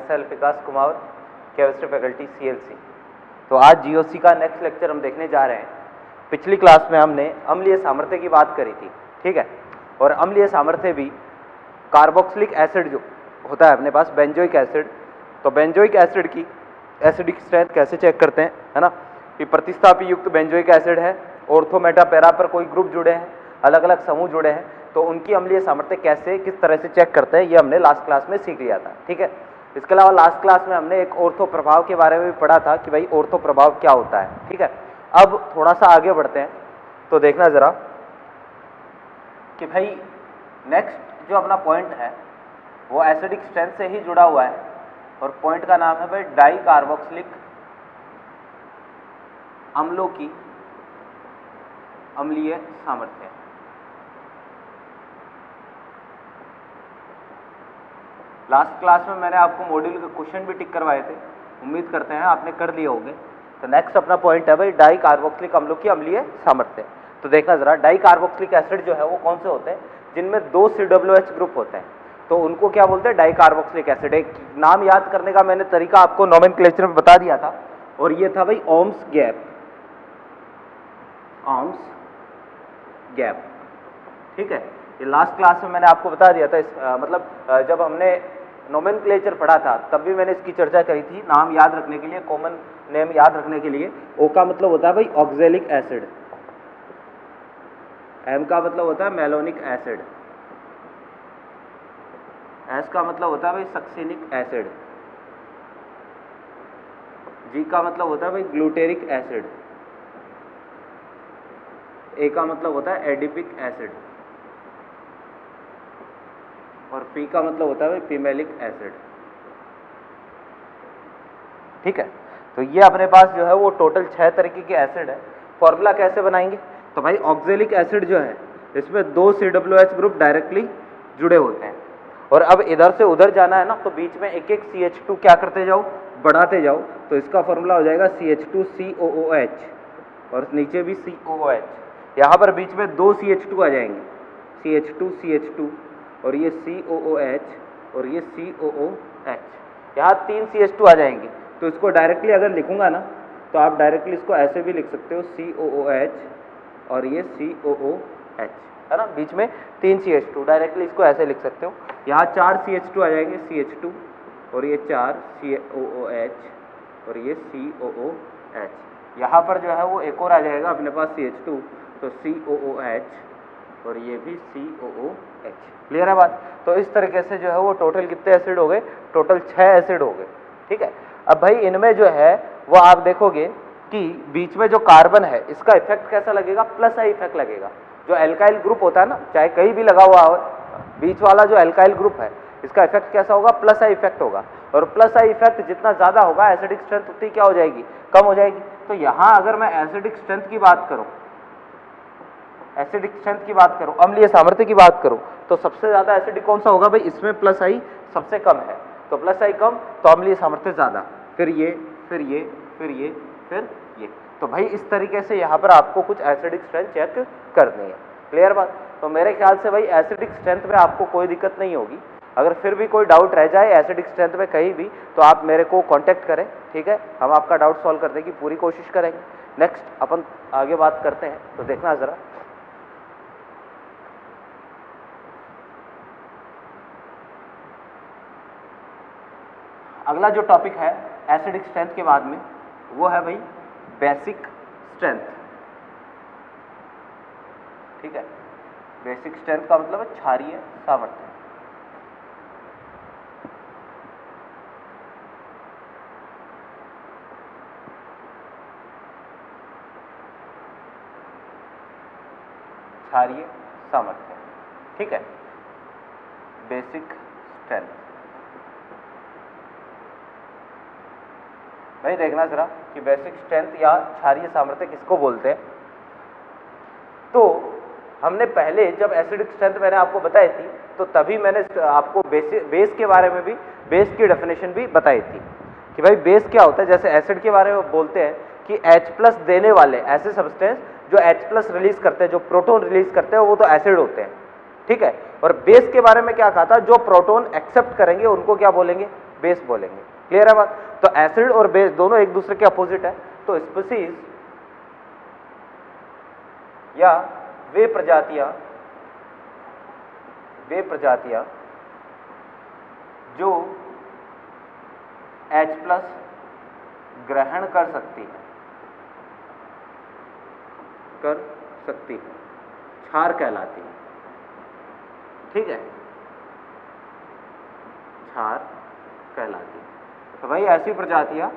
Self विकास Kumar, chemistry faculty CLC। तो आज GOC का नेक्स्ट लेक्चर हम देखने जा रहे हैं। पिछली क्लास में हमने अम्लीय सामर्थ्य की बात करी थी, ठीक है। और अम्लीय सामर्थ्य भी कार्बोक्सिलिक एसिड जो होता है अपने पास, बेंजोइक एसिड, तो बेंजोइक एसिड की एसिडिक स्ट्रेंथ कैसे चेक करते हैं, है ना। कि प्रतिस्थापी युक्त बेंजोइक एसिड है, ऑर्थो मेटा पैरा पर कोई ग्रुप जुड़े हैं, अलग अलग समूह जुड़े हैं, तो उनकी अम्लीय सामर्थ्य कैसे किस तरह से चेक करते हैं, ये हमने लास्ट क्लास में सीख लिया था, ठीक है। इसके अलावा लास्ट क्लास में हमने एक ऑर्थो प्रभाव के बारे में भी पढ़ा था कि भाई ऑर्थो प्रभाव क्या होता है, ठीक है। अब थोड़ा सा आगे बढ़ते हैं, तो देखना जरा कि भाई नेक्स्ट जो अपना पॉइंट है वो एसिडिक स्ट्रेंथ से ही जुड़ा हुआ है, और पॉइंट का नाम है भाई डाई कार्बोक्सिलिक अम्लों की अम्लीय सामर्थ्य। लास्ट क्लास में मैंने आपको मॉड्यूल के क्वेश्चन भी टिक करवाए थे, उम्मीद करते हैं आपने कर लिए होंगे। तो नेक्स्ट अपना पॉइंट है भाई डाई कार्बोक्सिलिक अम्लों की अम्लीय सामर्थ्य। तो देखना जरा, डाई कार्बोक्सिलिक एसिड जो है वो कौन से होते हैं, जिनमें 2 COOH ग्रुप होते हैं, तो उनको क्या बोलते हैं, डाई कार्बोक्सिलिक एसिड। एक नाम याद करने का मैंने तरीका आपको नोमेनक्लेचर में बता दिया था, और ये था भाई ओम्स गैप, ओम्स गैप, ठीक है। ये लास्ट क्लास में मैंने आपको बता दिया था, मतलब जब हमने नोमेनक्लेचर पढ़ा था तब भी मैंने इसकी चर्चा करी थी। नाम याद रखने के लिए, कॉमन नेम याद रखने के लिए, O का मतलब होता है भाई ऑक्जेलिक एसिड, M का मतलब होता है मेलोनिक एसिड, S का मतलब होता है भाई सक्सिनिक एसिड, G का मतलब होता है भाई ग्लूटेरिक एसिड, A का मतलब होता है एडिपिक एसिड, और P का मतलब होता है भाई पिमेलिक एसिड, ठीक है। तो ये अपने पास जो है वो टोटल 6 तरीके के एसिड है। फॉर्मूला कैसे बनाएंगे, तो भाई ऑक्जेलिक एसिड जो है इसमें 2 COOH ग्रुप डायरेक्टली जुड़े होते हैं, और अब इधर से उधर जाना है ना, तो बीच में एक एक CH2 क्या करते जाओ, बढ़ाते जाओ। तो इसका फॉर्मूला हो जाएगा CH2COOH, और नीचे भी COOH। यहाँ पर बीच में 2 CH2 आ जाएंगे, CH2 और ये COOH और ये COOH, यहाँ 3 CH2 आ जाएंगे। तो इसको डायरेक्टली अगर लिखूंगा ना, तो आप डायरेक्टली इसको ऐसे भी लिख सकते हो, COOH और ये COOH, है ना। बीच में 3 CH2, डायरेक्टली इसको ऐसे लिख सकते हो। यहाँ 4 CH2 आ जाएंगे, CH2 और ये 4 COOH और ये COOH। यहाँ पर जो है वो एक और आ जाएगा अपने पास CH2, तो COOH और ये भी COOH। क्लियर है बात। तो इस तरीके से जो है वो टोटल कितने एसिड हो गए, टोटल 6 एसिड हो गए, ठीक है। अब भाई इनमें जो है वो आप देखोगे कि बीच में जो कार्बन है इसका इफेक्ट कैसा लगेगा, प्लस आई इफेक्ट लगेगा। जो एल्काइल ग्रुप होता है ना, चाहे कहीं भी लगा हुआ हो, बीच वाला जो एल्काइल ग्रुप है इसका इफेक्ट कैसा होगा, प्लस आई इफेक्ट होगा। और प्लस आई इफेक्ट जितना ज्यादा होगा एसिडिक स्ट्रेंथ उतनी क्या हो जाएगी, कम हो जाएगी। तो यहाँ अगर मैं एसिडिक स्ट्रेंथ की बात करूं, एसिडिक स्ट्रेंथ की बात करूं, अम्लीय सामर्थ्य की बात करूं, तो सबसे ज्यादा एसिडिक कौन सा होगा भाई, इसमें प्लस आई सबसे कम है। तो प्लस आई कम तो अम्लीय सामर्थ्य ज्यादा, फिर ये फिर ये फिर ये फिर ये। तो भाई इस तरीके से यहाँ पर आपको कुछ एसिडिक स्ट्रेंथ चेक करनी है। क्लियर बात। तो मेरे ख्याल से भाई एसिडिक स्ट्रेंथ में आपको कोई दिक्कत नहीं होगी। अगर फिर भी कोई डाउट रह जाए एसिडिक स्ट्रेंथ में कहीं भी, तो आप मेरे को कांटेक्ट करें, ठीक है। हम आपका डाउट सॉल्व करने की पूरी कोशिश करेंगे। नेक्स्ट अपन आगे बात करते हैं, तो देखना जरा, अगला जो टॉपिक है एसिडिक स्ट्रेंथ के बाद में वो है भाई बेसिक स्ट्रेंथ, ठीक है। बेसिक स्ट्रेंथ का मतलब है क्षारीय सामर्थ्य। क्षारीय सामर्थ्य, ठीक है, बेसिक स्ट्रेंथ। भाई देखना जरा कि बेसिक स्ट्रेंथ या क्षारीय सामर्थ्य किसको बोलते हैं। तो हमने पहले जब एसिडिक स्ट्रेंथ मैंने आपको बताई थी, तो तभी मैंने आपको बेस के बारे में भी, बेस की डेफिनेशन भी बताई थी कि भाई बेस क्या होता है। जैसे एसिड के बारे में बोलते हैं कि H+ देने वाले ऐसे सब्सटेंस जो H+ रिलीज करते हैं, जो प्रोटॉन रिलीज करते हैं, वो तो एसिड होते हैं, ठीक है। और बेस के बारे में क्या कहा था, जो प्रोटॉन एक्सेप्ट करेंगे उनको क्या बोलेंगे, बेस बोलेंगे। क्लियर है बात? तो एसिड और बेस दोनों एक दूसरे के अपोजिट है, तो स्पीसीज या वे प्रजातियां जो H+ ग्रहण कर सकती है क्षार कहलाती है। ठीक है, क्षार कहलाती है। तो भाई ऐसी प्रजातियां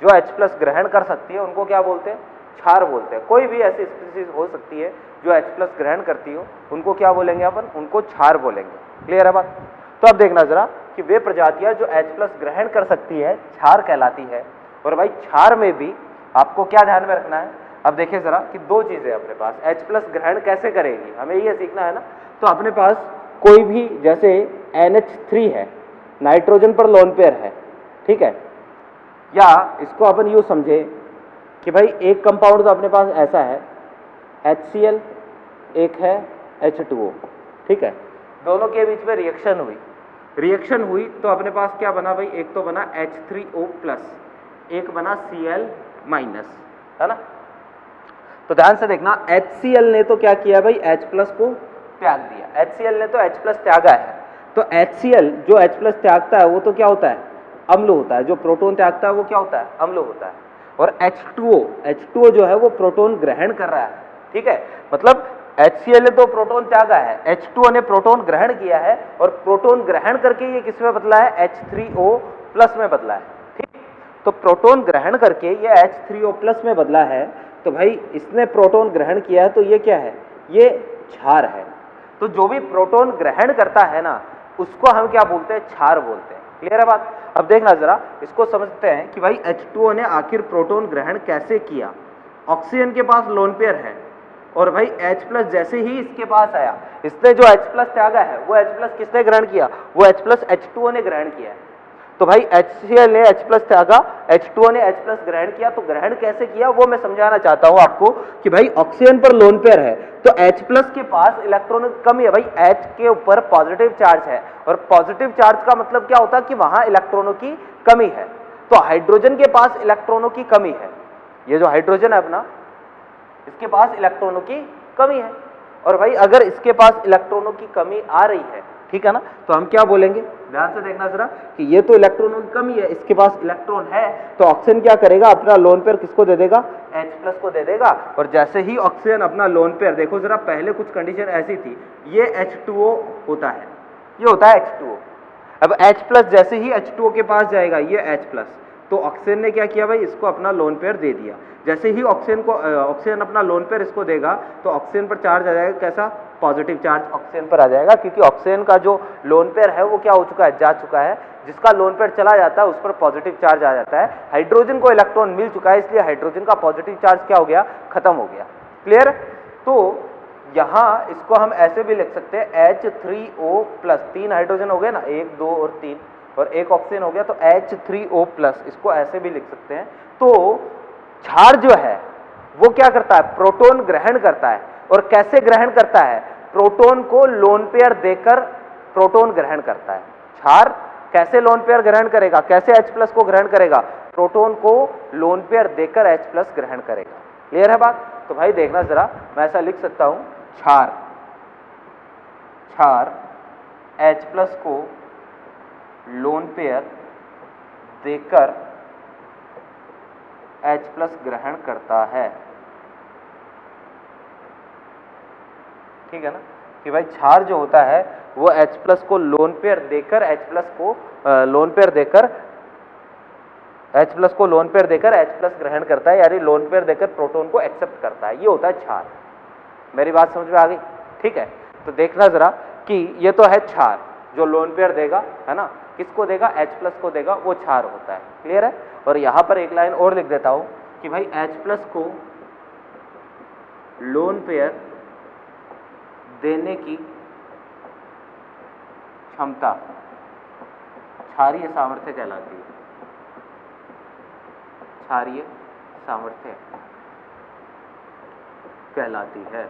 जो H+ ग्रहण कर सकती है उनको क्या बोलते हैं? क्षार बोलते हैं। कोई भी ऐसी स्पीसीज हो सकती है जो H+ ग्रहण करती हो, उनको क्या बोलेंगे अपन? उनको क्षार बोलेंगे। क्लियर है बात? तो अब देखना जरा कि वे प्रजातियां जो H+ ग्रहण कर सकती है क्षार कहलाती है। और भाई क्षार में भी आपको क्या ध्यान में रखना है? अब देखिए जरा कि दो चीजें अपने पास, H+ ग्रहण कैसे करेगी हमें ये सीखना है ना। तो अपने पास कोई भी जैसे NH3 है, नाइट्रोजन पर लोन पेयर है, ठीक है, या इसको अपन यूं समझे कि भाई एक कंपाउंड तो अपने पास ऐसा है HCl, एक है H2O, ठीक है, दोनों के बीच में रिएक्शन हुई तो अपने पास क्या बना भाई? एक तो बना H3O+, एक बना Cl-, है ना। तो ध्यान से देखना, HCl ने तो क्या किया भाई? H+ को त्याग दिया। HCl ने तो H+ त्यागा है, तो HCl जो H+ त्यागता है वो तो क्या होता है? अम्ल होता है। जो प्रोटॉन त्यागता है वो क्या होता है? अम्ल होता है। और H2O जो है वो प्रोटॉन ग्रहण कर रहा है। ठीक है, मतलब HCl ने तो प्रोटॉन त्यागा है, H2O ने प्रोटॉन ग्रहण किया है, और प्रोटॉन ग्रहण करके ये किस में बदला है? H3O+ में बदला है। ठीक, तो प्रोटॉन ग्रहण करके ये H3O+ में बदला है। तो भाई इसने प्रोटॉन ग्रहण किया है, तो ये क्या है? ये क्षार है। तो जो भी प्रोटॉन ग्रहण करता है ना, उसको हम क्या बोलते हैं? क्षार बोलते हैं। क्लियर है बात? अब देखना जरा, इसको समझते हैं कि भाई H2O ने आखिर प्रोटॉन ग्रहण कैसे किया। ऑक्सीजन के पास लोन पेयर है, और भाई H+ जैसे ही इसके पास आया, इसने जो H+ त्यागा है वो H+ किसने ग्रहण किया? वो H+ H2O ने ग्रहण किया है। तो भाई HCl ने H+ त्यागा, H2O ने H+ ग्रहण किया। तो ग्रहण कैसे किया वो मैं समझाना चाहता हूं आपको कि भाई ऑक्सीजन पर लोन पेयर है, तो H+ के पास इलेक्ट्रॉनों की कमी है। भाई H के ऊपर पॉजिटिव चार्ज है, और पॉजिटिव चार्ज का मतलब क्या होता है? कि वहां इलेक्ट्रॉनों की कमी है। तो हाइड्रोजन के पास इलेक्ट्रॉनों की कमी है, ये जो हाइड्रोजन है अपना, इसके पास इलेक्ट्रॉनों की कमी है। और भाई अगर इसके पास इलेक्ट्रॉनों की कमी आ रही है, ठीक है ना, तो हम क्या बोलेंगे? ध्यान से देखना जरा कि ये तो इलेक्ट्रॉनों की कमी है, इसके पास इलेक्ट्रॉन है, तो ऑक्सीजन क्या करेगा? अपना लोन पेयर किसको दे देगा? H+ को दे देगा। और जैसे ही ऑक्सीजन अपना लोन पेयर, देखो जरा पहले कुछ कंडीशन ऐसी थी, ये H2O होता है, ये होता है H2O। अब H+ जैसे ही H2O के पास जाएगा, ये H+, तो ऑक्सीजन ने क्या किया भाई? इसको अपना लोन पेयर दे दिया। जैसे ही ऑक्सीजन अपना लोन पेयर इसको देगा, तो ऑक्सीजन पर चार्ज आ जाएगा, कैसा? पॉजिटिव चार्ज ऑक्सीजन पर आ जाएगा, क्योंकि ऑक्सीजन का जो लोन पेयर है वो क्या हो चुका है? जा चुका है। जिसका लोन पेयर चला जाता है उस पर पॉजिटिव चार्ज आ जाता है। हाइड्रोजन को इलेक्ट्रॉन मिल चुका है, इसलिए हाइड्रोजन का पॉजिटिव चार्ज क्या हो गया? खत्म हो गया। क्लियर? तो यहां इसको हम ऐसे भी लिख सकते हैं, H3O+, 3 हाइड्रोजन हो गए ना, 1, 2 और 3, और एक ऑक्सीजन हो गया, तो H3O+, इसको ऐसे भी लिख सकते हैं। तो क्षार जो है वो क्या करता है? प्रोटॉन ग्रहण करता है। और कैसे ग्रहण करता है? प्रोटॉन को लोन पेयर देकर प्रोटॉन ग्रहण करता है। क्षार कैसे लोन पेयर ग्रहण करेगा? कैसे H+ को ग्रहण करेगा? प्रोटॉन को लोन पेयर देकर H+ ग्रहण करेगा। क्लियर है बात? तो भाई देखना जरा, मैं ऐसा लिख सकता हूं, क्षार H+ को लोन पेयर देकर H+ ग्रहण करता है। ठीक है ना, कि भाई क्षार जो होता है वो H+ को लोन पेयर देकर H+ को लोन पेयर देकर H+ ग्रहण करता है, यानी लोन पेयर देकर प्रोटॉन को एक्सेप्ट करता है। ये होता है क्षार। मेरी बात समझ में आ गई? ठीक है, तो देखना जरा कि ये तो है क्षार, जो लोन पेयर देगा, है ना, किसको देगा? H+ को देगा, वो क्षार होता है। क्लियर है? और यहां पर एक लाइन और लिख देता हूं कि भाई H+ को लोन पेयर देने की क्षमता क्षारीय सामर्थ्य कहलाती है। क्षारीय सामर्थ्य कहलाती है।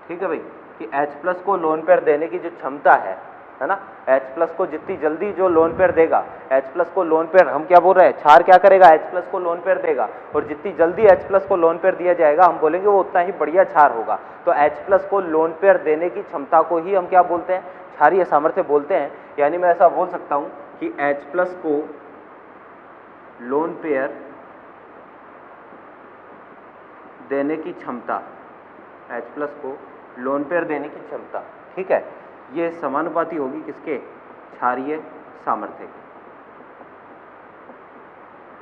ठीक है भाई, कि H+ को लोन पेयर देने की जो क्षमता है है ना। H प्लस को जितनी जल्दी जो लोन पेयर देगा, H प्लस को लोन पेयर, हम क्या बोल रहे हैं, क्षार क्या करेगा, H प्लस को लोन पेयर देगा, और जितनी जल्दी H प्लस को लोन पेयर दिया जाएगा हम बोलेंगे वो उतना ही बढ़िया क्षार होगा। तो H प्लस को लोन पेयर देने की क्षमता को ही हम क्या बोलते हैं, क्षारीय सामर्थ्य बोलते हैं। यानी मैं ऐसा बोल सकता हूं कि H प्लस को लोन पेयर देने की क्षमता, H प्लस को लोन पेयर देने की क्षमता, ठीक है, ये समानुपाती होगी किसके, क्षारीय सामर्थ्य की।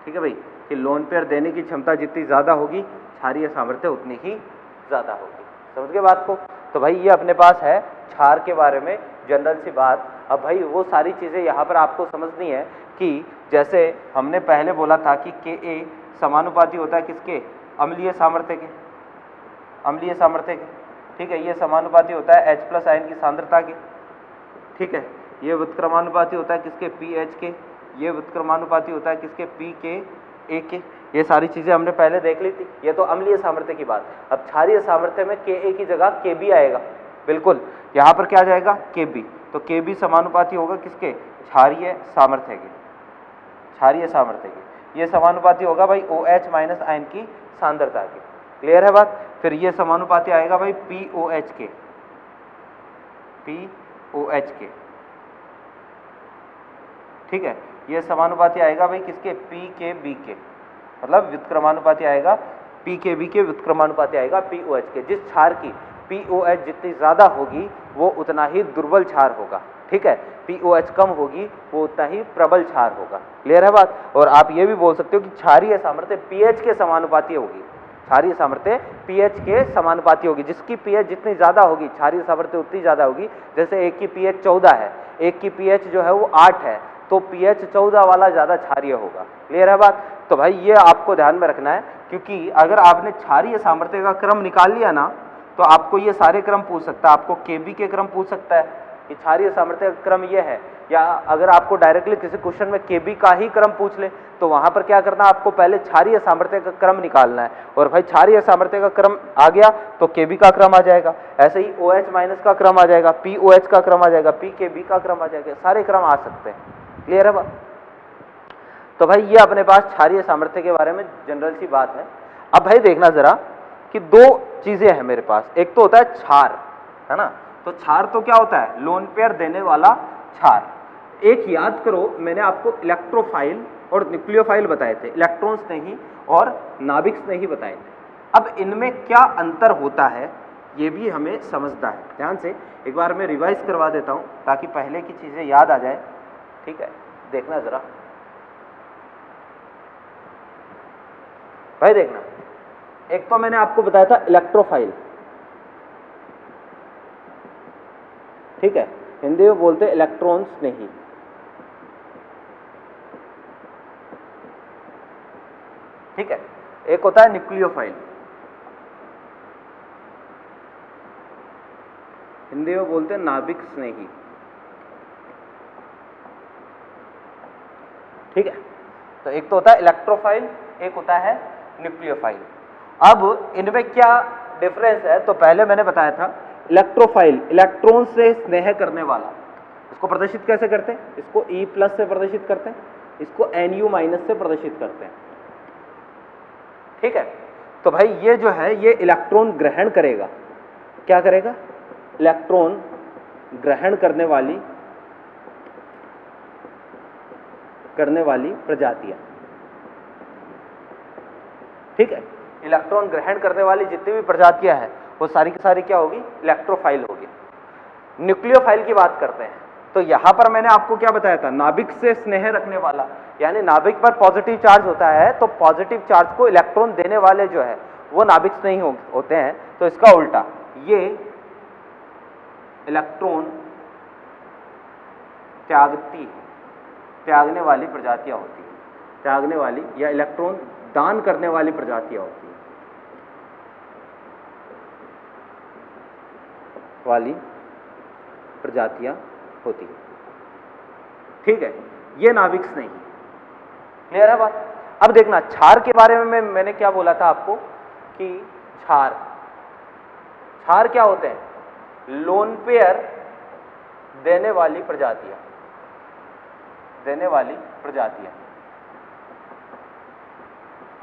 ठीक है भाई, कि लोन पेयर देने की क्षमता जितनी ज्यादा होगी क्षारीय सामर्थ्य उतनी ही ज्यादा होगी। समझ गए बात को। तो भाई ये अपने पास है क्षार के बारे में जनरल सी बात। अब भाई वो सारी चीजें यहाँ पर आपको समझनी है कि जैसे हमने पहले बोला था कि Ka समानुपाती होता है किसके, अम्लीय सामर्थ्य के, अम्लीय सामर्थ्य के, ठीक है, ये समानुपाती होता है H प्लस आयन की सांद्रता के, ठीक है, ये व्युत्क्रमानुपाती होता है किसके, pH के, ये व्युत्क्रमानुपाती होता है किसके, P के A के। ये सारी चीजें हमने पहले देख ली थी, ये तो अम्लीय सामर्थ्य की बात। अब क्षारीय सामर्थ्य में Ka की जगह Kb आएगा, बिल्कुल, यहाँ पर क्या आ जाएगा, Kb। तो Kb समानुपाती होगा किसके, क्षारीय सामर्थ्य के, क्षारीय सामर्थ्य के। ये समानुपाती होगा भाई OH माइनस आयन की सांद्रता के। क्लियर है बात। फिर ये समानुपाती आएगा भाई POH के, POH के, ठीक है, ये समानुपाती आएगा भाई किसके, PKB के, मतलब व्युत्क्रमानुपाती आएगा PKB के, व्युत्क्रमानुपाती आएगा POH के। जिस क्षार की POH जितनी ज्यादा होगी वो उतना ही दुर्बल क्षार होगा, ठीक है, POH कम होगी वो उतना ही प्रबल क्षार होगा। क्लियर है बात। और आप ये भी बोल सकते हो कि क्षारीय सामर्थ्य pH के समानुपाती होगी, क्षारीय सामर्थ्य pH के समानुपाती होगी। जिसकी pH जितनी ज्यादा होगी क्षारीय सामर्थ्य उतनी ज्यादा होगी। जैसे एक की pH 14 है, एक की pH जो है वो 8 है, तो pH 14 वाला ज्यादा क्षारीय होगा। क्लियर है बात। तो भाई ये आपको ध्यान में रखना है, क्योंकि अगर आपने क्षारीय सामर्थ्य का क्रम निकाल लिया ना तो आपको ये सारे क्रम पूछ सकता है, आपको Kb के क्रम पूछ सकता है कि क्षारीय सामर्थ्य का क्रम ये है, या अगर आपको डायरेक्टली किसी क्वेश्चन में Kb का ही क्रम पूछ ले तो वहां पर क्या करना है, आपको पहले क्षारीय सामर्थ्य का क्रम निकालना है। और भाई क्षारीय सामर्थ्य का क्रम आ गया तो Kb का क्रम आ जाएगा, ऐसे ही OH माइनस का क्रम आ जाएगा, POH का क्रम आ जाएगा, PKB का क्रम आ जाएगा, सारे क्रम आ सकते हैं। क्लियर है बात। तो भाई ये अपने पास क्षारीय सामर्थ्य के बारे में जनरल सी बात है। अब भाई देखना जरा कि दो चीजें हैं मेरे पास, एक तो होता है क्षार, है ना, तो क्षार तो क्या होता है, लोन पेयर देने वाला क्षार। एक याद करो, मैंने आपको इलेक्ट्रोफाइल और न्यूक्लियोफाइल बताए थे, इलेक्ट्रॉन्स नहीं और नाभिक्स नहीं बताए थे। अब इनमें क्या अंतर होता है ये भी हमें समझना है। ध्यान से एक बार मैं रिवाइज करवा देता हूं ताकि पहले की चीजें याद आ जाए, ठीक है, देखना जरा भाई, देखना, एक तो मैंने आपको बताया था इलेक्ट्रोफाइल, ठीक है, हिंदी में बोलते इलेक्ट्रॉन्स नहीं, ठीक है, एक होता है न्यूक्लियोफाइल, हिंदी में बोलते नाभिक स्नेही, ठीक है। तो एक तो होता है इलेक्ट्रोफाइल, एक होता है न्यूक्लियोफाइल। अब इनमें क्या डिफरेंस है, तो पहले मैंने बताया था इलेक्ट्रोफाइल इलेक्ट्रॉन से स्नेह करने वाला, इसको प्रदर्शित कैसे करते हैं, इसको E+ से प्रदर्शित करते हैं, इसको Nu- से प्रदर्शित करते हैं, ठीक है। तो भाई ये जो है ये इलेक्ट्रॉन ग्रहण करेगा, क्या करेगा, इलेक्ट्रॉन ग्रहण करने वाली प्रजातियां, ठीक है, इलेक्ट्रॉन ग्रहण करने वाली जितनी भी प्रजातियां हैं वो सारी की सारी क्या होगी, इलेक्ट्रोफाइल होगी। न्यूक्लियोफाइल की बात करते हैं, तो यहां पर मैंने आपको क्या बताया था, नाभिक से स्नेह रखने वाला, यानी नाभिक पर पॉजिटिव चार्ज होता है तो पॉजिटिव चार्ज को इलेक्ट्रॉन देने वाले जो है वो नाभिक स्नेही होते हैं। तो इसका उल्टा, ये इलेक्ट्रॉन त्यागने वाली प्रजातियां होती हैं, त्यागने वाली या इलेक्ट्रॉन दान करने वाली प्रजातियां होती हैं, ठीक है, ये नाभिक नहीं। क्लियर है बात। अब देखना क्षार के बारे में मैंने क्या बोला था आपको कि क्षार क्या होते हैं, लोन पेयर देने वाली प्रजातियां, देने वाली प्रजातियां,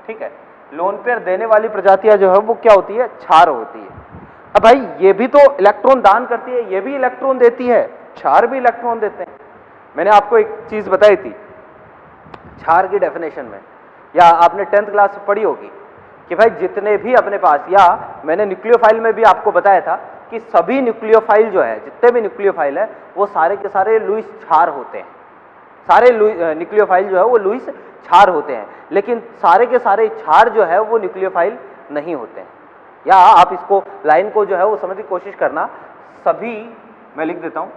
ठीक है। लोन पेयर देने वाली प्रजातियां जो है वो क्या होती है, क्षार होती है। अब भाई ये भी तो इलेक्ट्रॉन दान करती है, ये भी इलेक्ट्रॉन देती है, क्षार भी इलेक्ट्रॉन देते हैं। मैंने आपको एक चीज बताई थी क्षार की डेफिनेशन में, या आपने 10th क्लास में पढ़ी होगी कि भाई जितने भी अपने पास, या मैंने न्यूक्लियोफाइल में भी आपको बताया था कि सभी न्यूक्लियोफाइल जो है, जितने भी न्यूक्लियोफाइल है वो सारे के सारे लुईस क्षार होते हैं। सारे न्यूक्लियोफाइल जो है वो लुईस क्षार होते हैं, लेकिन सारे के सारे क्षार जो है वो न्यूक्लियोफाइल नहीं होते हैं। या आप इसको लाइन को जो है वो समझने की कोशिश करना, सभी, मैं लिख देता हूं,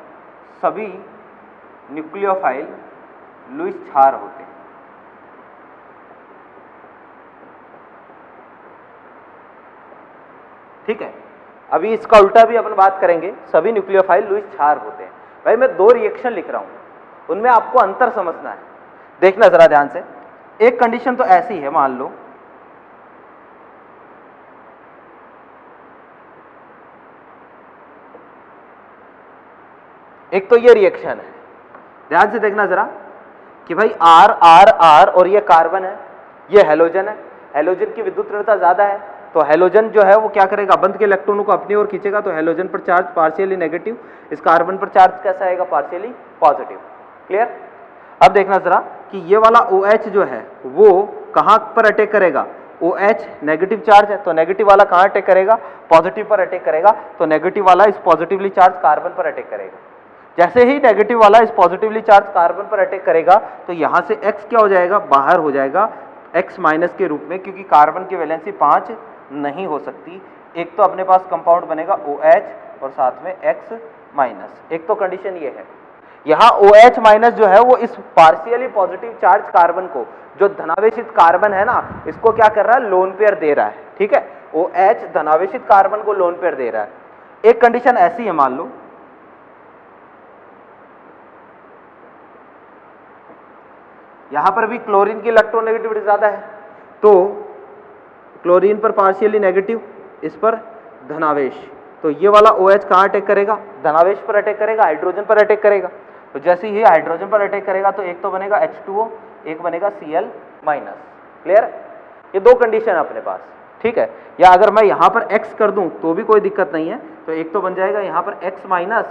सभी न्यूक्लियोफाइल लुईस क्षार होते हैं। ठीक है, अभी इसका उल्टा भी अपन बात करेंगे, सभी न्यूक्लियोफाइल लुईस क्षार होते हैं। भाई मैं 2 रिएक्शन लिख रहा हूं, उनमें आपको अंतर समझना है। देखना जरा ध्यान से, एक कंडीशन तो ऐसी है, मान लो एक तो ये रिएक्शन है, ध्यान से देखना जरा कि भाई R R R और ये कार्बन है, ये हेलोजन है, हेलोजन की विद्युत ऋणता ज्यादा है, तो हेलोजन जो है वो क्या करेगा, बंद के इलेक्ट्रॉनों को अपनी ओर खींचेगा, तो हेलोजन पर चार्ज पार्शियली नेगेटिव, इस कार्बन पर चार्ज कैसा आएगा, पार्शियली पॉजिटिव। क्लियर? अब देखना जरा कि ये वाला OH जो है वो कहां पर अटैक करेगा, OH नेगेटिव चार्ज है, तो नेगेटिव वाला कहां अटैक करेगा, पॉजिटिव पर अटैक करेगा, तो नेगेटिव वाला इस पॉजिटिवली चार्ज कार्बन पर अटैक करेगा। जैसे ही नेगेटिव वाला इस पॉजिटिवली चार्ज कार्बन पर अटैक करेगा तो यहां से X क्या हो जाएगा, बाहर हो जाएगा X माइनस के रूप में, क्योंकि कार्बन की वैलेंसी 5 नहीं हो सकती। एक तो अपने पास कंपाउंड बनेगा OH और साथ में X माइनस। एक तो कंडीशन ये है, यहां OH माइनस जो है वो इस पार्शियली पॉजिटिव चार्ज कार्बन को, जो धनावेशित कार्बन है ना, इसको क्या कर रहा है, लोन पेयर दे रहा है। ठीक है, OH धनावेशित कार्बन को लोन पेयर दे रहा है। एक कंडीशन ऐसी है, मान लो यहां पर भी क्लोरीन की इलेक्ट्रोनेगेटिविटी ज्यादा है, तो क्लोरीन पर पार्शियली नेगेटिव, इस पर धनावेश, तो ये वाला OH कहां अटैक करेगा, धनावेश पर अटैक करेगा, हाइड्रोजन पर अटैक करेगा। तो जैसे ही हाइड्रोजन पर अटैक करेगा तो एक तो बनेगा H2O, एक बनेगा Cl माइनस। क्लियर? ये 2 कंडीशन है अपने पास। ठीक है, या अगर मैं यहां पर X कर दूं तो भी कोई दिक्कत नहीं है, तो एक तो बन जाएगा यहां पर X माइनस।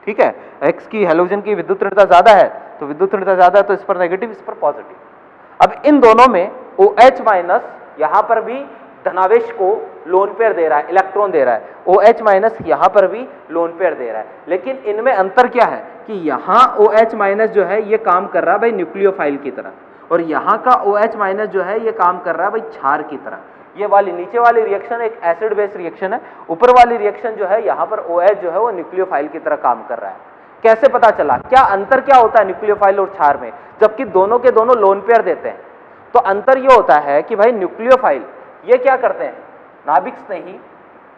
ठीक है, X की हेलोजन की विद्युत ऋणता ज्यादा है, तो विद्युत ऋणता ज्यादा है तो इस पर नेगेटिव, इस पर पॉजिटिव। अब इन दोनों में OH माइनस यहां पर भी धनावेश को लोन पेयर दे रहा है, इलेक्ट्रॉन दे रहा है, OH माइनस यहां पर भी लोन पेयर दे रहा है, लेकिन इनमें अंतर क्या है कि यहां OH माइनस जो है ये काम कर रहा है भाई न्यूक्लियोफाइल की तरह, और यहां का OH माइनस जो है ये काम कर रहा है भाई क्षार की तरह। ये वाली नीचे वाली रिएक्शन एक एसिड बेस रिएक्शन है, ऊपर वाली रिएक्शन जो है यहां पर OH जो है वो न्यूक्लियोफाइल की तरह काम कर रहा है। कैसे पता चला, क्या अंतर क्या होता है न्यूक्लियोफाइल और क्षार में, जबकि दोनों के दोनों लोन पेयर देते हैं? तो अंतर ये होता है कि भाई न्यूक्लियोफाइल ये क्या करते हैं, नाभिक स्नेही,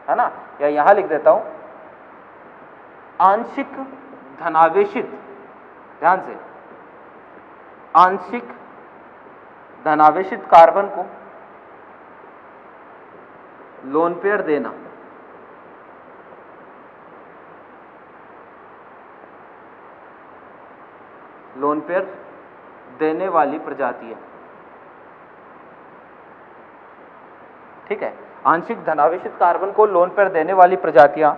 है ना, या यहां लिख देता हूं आंशिक धनावेशित, ध्यान से, आंशिक धनावेशित कार्बन को लोन पेयर देना, लोन पेयर देने वाली प्रजातियां। ठीक है, आंशिक धनावेशित कार्बन को लोन पेयर देने वाली प्रजातियां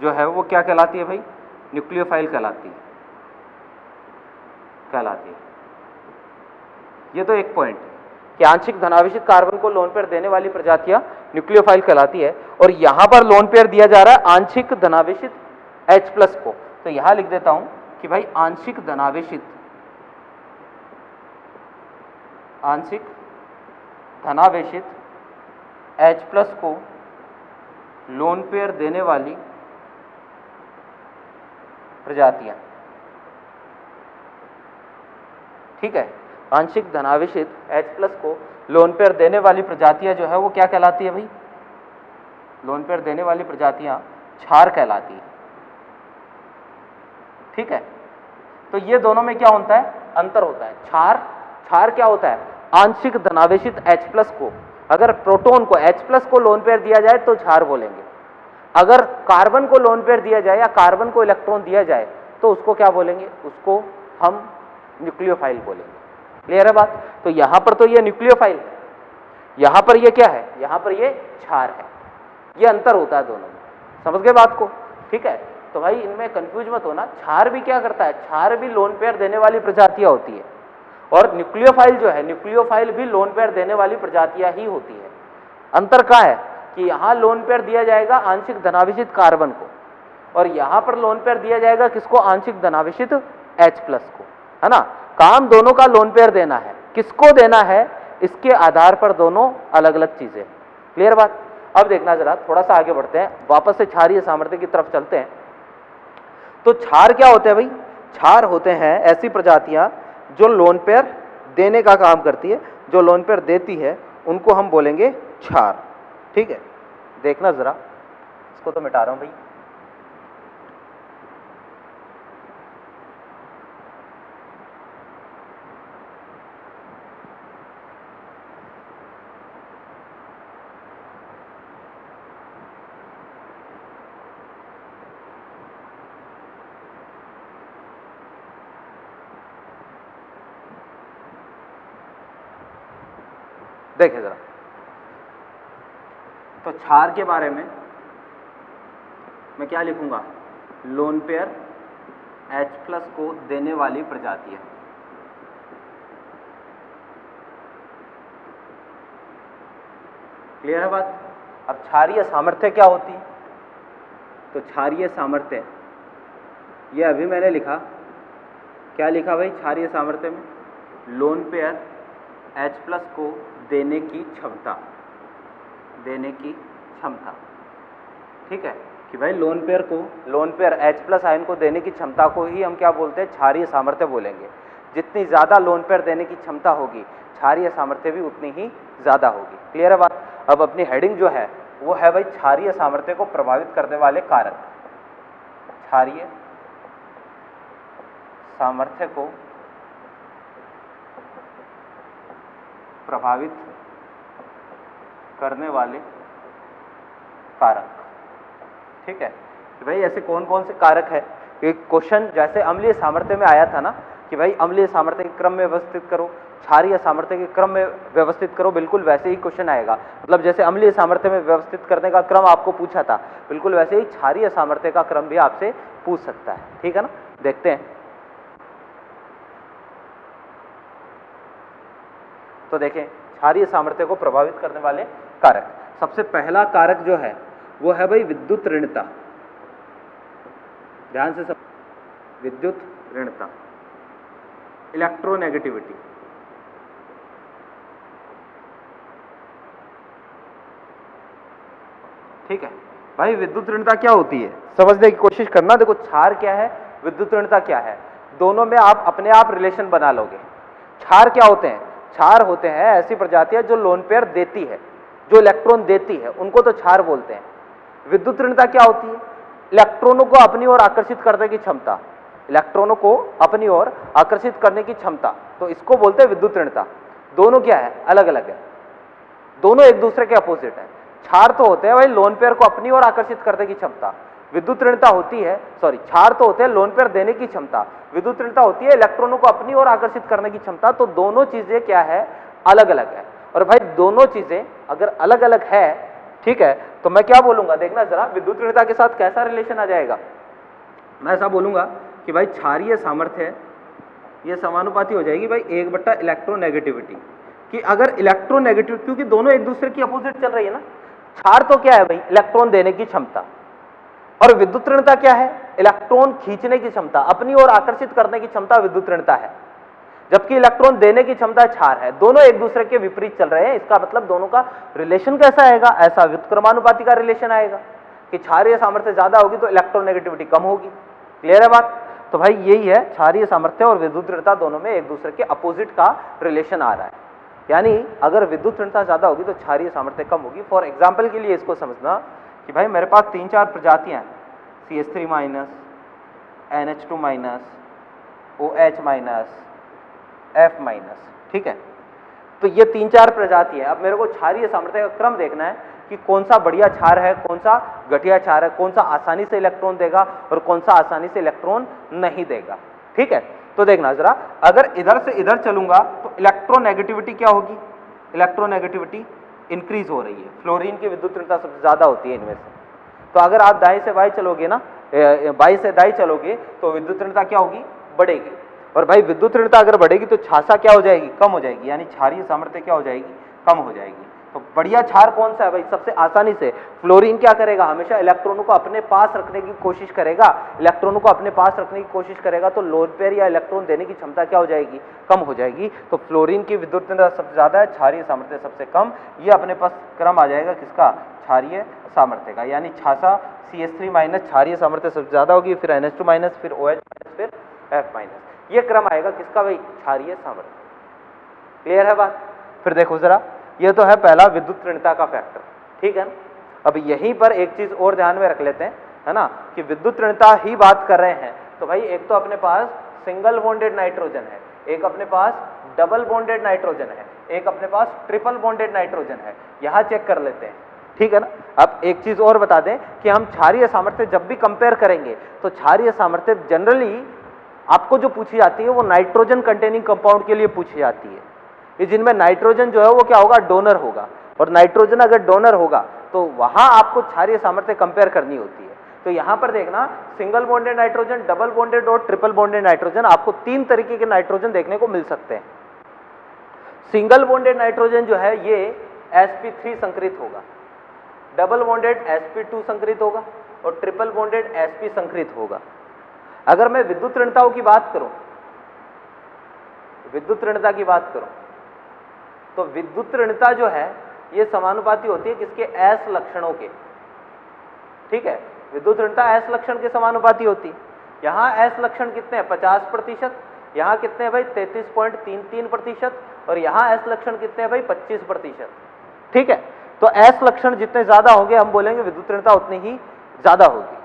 जो है वो क्या कहलाती है भाई, न्यूक्लियोफाइल कहलाती है, ये तो एक पॉइंट कि आंशिक धनावेशित कार्बन को लोन पेयर देने वाली प्रजातियां न्यूक्लियोफाइल कहलाती है, और यहां पर लोन पेयर दिया जा रहा है आंशिक धनावेशित H+ को। तो यहां लिख देता हूं कि भाई आंशिक धनावेशित H+ को लोन पेयर देने वाली प्रजातियां। ठीक है, आंशिक धनावेशित H+ को लोन पेयर देने वाली प्रजातियां जो है वो क्या कहलाती है भाई, लोन पेयर देने वाली प्रजातियां क्षार कहलाती है। ठीक है, तो ये दोनों में क्या होता है, अंतर होता है। क्षार क्या होता है, आंशिक धनावेशित H+ को, अगर प्रोटॉन को H+ को लोन पेयर दिया जाए तो क्षार बोलेंगे, अगर कार्बन को लोन पेयर दिया जाए या कार्बन को इलेक्ट्रॉन दिया जाए तो उसको क्या बोलेंगे, उसको हम न्यूक्लियोफाइल बोलेंगे। क्लियर है बात? तो यहां पर तो ये न्यूक्लियोफाइल है, यहां पर ये क्या है, यहां पर ये क्षार है, ये अंतर होता है दोनों में। समझ गए बात को? ठीक है, तो भाई इनमें कंफ्यूज मत होना। क्षार भी क्या करता है, क्षार भी लोन पेयर देने वाली प्रजातियां होती है, और न्यूक्लियोफाइल जो है, न्यूक्लियोफाइल भी लोन पेयर देने वाली प्रजातियां ही होती है। अंतर क्या है कि यहां लोन पेयर दिया जाएगा आंशिक धनावेशित कार्बन को, और यहां पर लोन पेयर दिया जाएगा किसको, आंशिक धनावेशित H+ को, है ना। काम दोनों का लोन पेयर देना है, किसको देना है इसके आधार पर दोनों अलग अलग चीजें। क्लियर बात? अब देखना जरा, थोड़ा सा आगे बढ़ते हैं, वापस से क्षारीय सामर्थ्य की तरफ चलते हैं। तो क्षार क्या होते हैं भाई? क्षार होते हैं ऐसी प्रजातियां जो लोन पेयर देने का काम करती है, जो लोन पेयर देती है उनको हम बोलेंगे क्षार। ठीक है, देखना जरा, इसको तो मिटा रहा हूं भाई। देखें जरा, तो क्षार के बारे में मैं क्या लिखूंगा, लोन पेयर H+ को देने वाली प्रजाति है। क्लियर है बात? अब क्षारीय सामर्थ्य क्या होती है? तो क्षारीय सामर्थ्य, ये अभी मैंने लिखा, क्या लिखा भाई क्षारीय सामर्थ्य में, लोन पेयर H+ को देने की क्षमता, देने की क्षमता। ठीक है, कि भाई लोन पेयर H+ आयन को देने की क्षमता को ही हम क्या बोलते हैं, क्षारीय सामर्थ्य बोलेंगे। जितनी ज्यादा लोन पेयर देने की क्षमता होगी, क्षारीय सामर्थ्य भी उतनी ही ज्यादा होगी। क्लियर है बात? अब अपनी हेडिंग जो है वो है भाई क्षारीय सामर्थ्य को प्रभावित करने वाले कारक। क्षारीय सामर्थ्य को प्रभावित करने वाले कारक। ठीक है, कि भाई ऐसे कौन कौन से कारक है। एक क्वेश्चन जैसे अम्लीय सामर्थ्य में आया था ना, कि भाई अम्लीय सामर्थ्य के क्रम में व्यवस्थित करो, क्षारीय सामर्थ्य के क्रम में व्यवस्थित करो, बिल्कुल वैसे ही क्वेश्चन आएगा। मतलब जैसे अम्लीय सामर्थ्य में व्यवस्थित करने का क्रम आपको पूछा था, बिल्कुल वैसे ही क्षारीय सामर्थ्य का क्रम भी आपसे पूछ सकता है। ठीक है ना, देखते हैं। तो देखें, क्षारीय सामर्थ्य को प्रभावित करने वाले कारक, सबसे पहला कारक जो है वो है भाई विद्युत ऋणता। ध्यान से सब, विद्युत ऋणता, इलेक्ट्रोनेगेटिविटी। ठीक है भाई, विद्युत ऋणता क्या होती है समझने की कोशिश करना। देखो, क्षार क्या है, विद्युत ऋणता क्या है, दोनों में आप अपने आप रिलेशन बना लोगे। क्षार क्या होते हैं, क्षार होते हैं ऐसी प्रजातियां जो लोन पेयर देती है, जो इलेक्ट्रॉन देती है, उनको तो क्षार बोलते हैं। विद्युत ऋणता क्या होती है, इलेक्ट्रॉनों को अपनी ओर आकर्षित करने की क्षमता, इलेक्ट्रॉनों को अपनी ओर आकर्षित करने की क्षमता, तो इसको बोलते हैं विद्युत ऋणता। दोनों क्या है, अलग अलग है, दोनों एक दूसरे के अपोजिट है। क्षार तो होते हैं भाई लोन पेयर को अपनी ओर आकर्षित करने की क्षमता, विद्युत ऋणता होती है, सॉरी, क्षार तो होते हैं लोन पेयर देने की क्षमता, विद्युत ऋणता होती है इलेक्ट्रॉनों को अपनी ओर आकर्षित करने की क्षमता। तो दोनों चीजें क्या है, अलग अलग है। और भाई दोनों चीजें अगर अलग अलग है, ठीक है, तो मैं क्या बोलूंगा, देखना जरा, विद्युत ऋणता के साथ कैसा रिलेशन आ जाएगा। मैं ऐसा बोलूंगा कि भाई क्षारीय सामर्थ्य ये समानुपाती हो जाएगी भाई 1/, इलेक्ट्रोनेगेटिविटी, कि अगर इलेक्ट्रोनेगेटिव, क्योंकि दोनों एक दूसरे की अपोजिट चल रही है ना। क्षार तो क्या है भाई, इलेक्ट्रॉन देने की क्षमता, और विद्युत ऋणता क्या है, इलेक्ट्रॉन खींचने की क्षमता, अपनी ओर आकर्षित करने की क्षमता विद्युत ऋणता है, जबकि इलेक्ट्रॉन देने की क्षमता क्षार है। दोनों एक दूसरे के विपरीत चल रहे हैं, इसका मतलब दोनों का रिलेशन कैसा आएगा, ऐसा व्युत्क्रमानुपाती का रिलेशन आएगा कि क्षारीय सामर्थ्य ज्यादा होगी तो इलेक्ट्रोनेगेटिविटी कम होगी। क्लियर है बात? तो भाई यही है, क्षारीय सामर्थ्य और विद्युत ऋणता दोनों में एक दूसरे के अपोजिट का रिलेशन आ रहा है। यानी अगर विद्युत ऋणता ज्यादा होगी तो क्षारीय सामर्थ्य कम होगी। फॉर एग्जाम्पल के लिए इसको समझना कि भाई मेरे पास 3-4 प्रजातियां हैं, CH3-, NH2-, OH-, F-, ठीक है। तो ये 3-4 प्रजाति है। अब मेरे को क्षारीय सामर्थ्य का क्रम देखना है कि कौन सा बढ़िया क्षार है, कौन सा घटिया क्षार है, कौन सा आसानी से इलेक्ट्रॉन देगा और कौन सा आसानी से इलेक्ट्रॉन नहीं देगा। ठीक है, तो देखना जरा, अगर इधर से इधर चलूंगा तो इलेक्ट्रोनेगेटिविटी क्या होगी, इलेक्ट्रोनेगेटिविटी इंक्रीज हो रही है, फ्लोरीन की विद्युत ऋणता सबसे ज्यादा होती है इनमें से। तो अगर आप दाएं से बाएं चलोगे ना, बाएं से दाएं चलोगे तो विद्युत ऋणता क्या होगी, बढ़ेगी। और भाई विद्युत ऋणता अगर बढ़ेगी तो छासा क्या हो जाएगी, कम हो जाएगी, यानी क्षारीय सामर्थ्य क्या हो जाएगी, कम हो जाएगी। तो बढ़िया क्षार कौन सा है भाई, सबसे आसानी से फ्लोरीन क्या करेगा, हमेशा इलेक्ट्रॉनों को अपने पास रखने की कोशिश करेगा, इलेक्ट्रॉनों को अपने पास रखने की कोशिश करेगा, तो लोन पेयर या इलेक्ट्रॉन देने की क्षमता क्या हो जाएगी, कम हो जाएगी। तो फ्लोरीन की विद्युत ऋणता सबसे ज्यादा है, क्षारीय सामर्थ्य सबसे कम। ये अपने पास क्रम आ जाएगा किसका, क्षारीय सामर्थ्य का, यानी छासा CH3 माइनस क्षारीय सामर्थ्य सबसे ज्यादा होगी, फिर NH2 माइनस, फिर OH माइनस, फिर F माइनस। ये क्रम आएगा किसका भाई, क्षारीय सामर्थ्य। क्लियर है बात। फिर देखो जरा, ये तो है पहला विद्युत ऋणता का फैक्टर, ठीक है ना। अब यहीं पर एक चीज और ध्यान में रख लेते हैं, है ना, कि विद्युत ऋणता ही बात कर रहे हैं तो भाई एक तो अपने पास सिंगल बॉन्डेड नाइट्रोजन है, एक अपने पास डबल बॉन्डेड नाइट्रोजन है, एक अपने पास ट्रिपल बॉन्डेड नाइट्रोजन है। यहां चेक कर लेते हैं, ठीक है ना। अब एक चीज और बता दें कि हम क्षारीय सामर्थ्य जब भी कंपेयर करेंगे तो क्षारीय सामर्थ्य जनरली आपको जो पूछी जाती है वो नाइट्रोजन कंटेनिंग कंपाउंड के लिए पूछी जाती है, कि जिनमें नाइट्रोजन जो है वो क्या होगा, डोनर होगा, और नाइट्रोजन अगर डोनर होगा तो वहां आपको क्षारीय सामर्थ्य कंपेयर करनी होती है। तो यहां पर देखना, single bonded nitrogen, double bonded और ट्रिपल बॉन्डेड नाइट्रोजन, आपको 3 तरीके के नाइट्रोजन देखने को मिल सकते हैं। सिंगल बॉन्डेड नाइट्रोजन जो है ये sp3 संकरित होगा, डबल बॉन्डेड sp2 संकरित होगा और ट्रिपल बॉन्डेड sp संकरित होगा। अगर मैं विद्युत ऋणताओं की बात करूं, विद्युत ऋणता की बात करूं तो विद्युत ऋणता जो है ये समानुपाती होती है किसके, S लक्षणों के। ठीक है, विद्युत ऋणता S लक्षण के समानुपाती होती है। यहाँ S लक्षण कितने हैं, 50%, यहाँ कितने हैं भाई 33.33%, और यहाँ S लक्षण कितने हैं भाई 25%। ठीक है, तो S लक्षण जितने ज्यादा होंगे हम बोलेंगे विद्युत ऋणता उतनी ही ज्यादा होगी।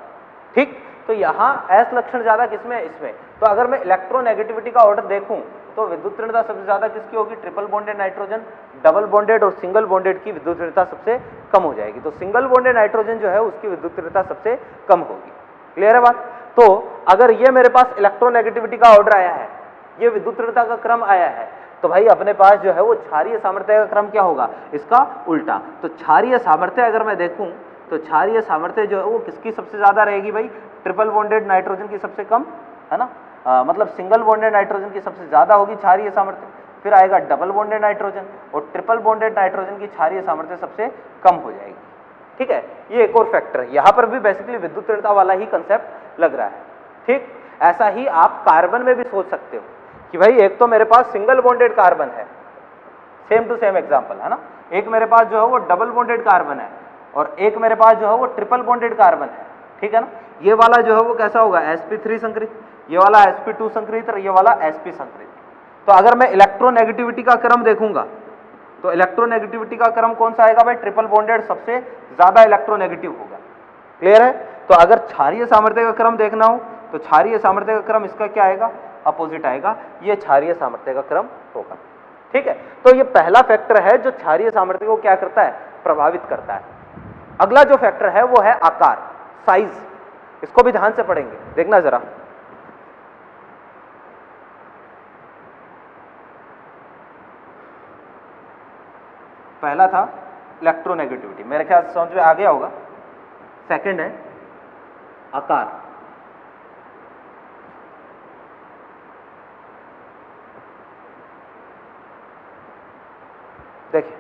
ठीक, तो यहाँ S लक्षण ज्यादा किसमें, इसमें। तो अगर मैं इलेक्ट्रोनेगेटिविटी का ऑर्डर देखूं तो विद्युत ऋणता सबसे ज्यादा किसकी होगी, triple bonded nitrogen, double bonded और सिंगल बॉन्डेड की विद्युत ऋणता सबसे कम हो जाएगी। तो सिंगल बॉन्डेड नाइट्रोजन जो है उसकी विद्युत ऋणता सबसे कम होगी। क्लियर है बात। तो अगर ये मेरे पास इलेक्ट्रोनेगेटिविटी का ऑर्डर आया है, ये विद्युत ऋणता का क्रम आया है, तो भाई अपने पास जो है वो क्षारीय सामर्थ्य का क्रम क्या होगा, इसका उल्टा। तो क्षारीय सामर्थ्य अगर मैं देखूं तो क्षारीय सामर्थ्य जो है वो किसकी सबसे ज्यादा रहेगी भाई, ट्रिपल बॉन्डेड नाइट्रोजन की सबसे कम, है ना, मतलब सिंगल बॉन्डेड नाइट्रोजन की सबसे ज्यादा होगी क्षारीय सामर्थ्य, फिर आएगा डबल बॉन्डेड नाइट्रोजन, और ट्रिपल बॉन्डेड नाइट्रोजन की क्षारीय सामर्थ्य सबसे कम हो जाएगी। ठीक है, ये एक और फैक्टर है। यहां पर भी बेसिकली विद्युत ऋणता वाला ही कंसेप्ट लग रहा है। ठीक, ऐसा ही आप कार्बन में भी सोच सकते हो कि भाई एक तो मेरे पास सिंगल बॉन्डेड कार्बन है, सेम टू सेम एग्जांपल, है ना, एक मेरे पास जो है वो डबल बॉन्डेड कार्बन है और एक मेरे पास जो है वो ट्रिपल बॉन्डेड कार्बन है। ठीक है ना, ये वाला जो है वो कैसा होगा, sp3 संकरित, ये वाला sp2 संकरित और ये वाला sp संकरित। तो अगर मैं इलेक्ट्रोनेगेटिविटी का क्रम देखूंगा तो इलेक्ट्रोनेगेटिविटी का क्रम कौन सा आएगा भाई, ट्रिपल बॉन्डेड सबसे ज्यादा इलेक्ट्रोनेगेटिव होगा। क्लियर है। तो अगर क्षारीय सामर्थ्य का क्रम देखना हो तो क्षारीय सामर्थ्य का क्रम इसका क्या आएगा, अपोजिट आएगा, ये क्षारीय सामर्थ्य का क्रम होगा। ठीक है, तो ये पहला फैक्टर है जो क्षारीय सामर्थ्य को क्या करता है, प्रभावित करता है। अगला जो फैक्टर है वो है आकार, साइज। इसको भी ध्यान से पढ़ेंगे, देखना जरा। पहला था इलेक्ट्रोनेगेटिविटी, मेरे ख्याल से समझ में आ गया होगा। सेकंड है आकार। देखिए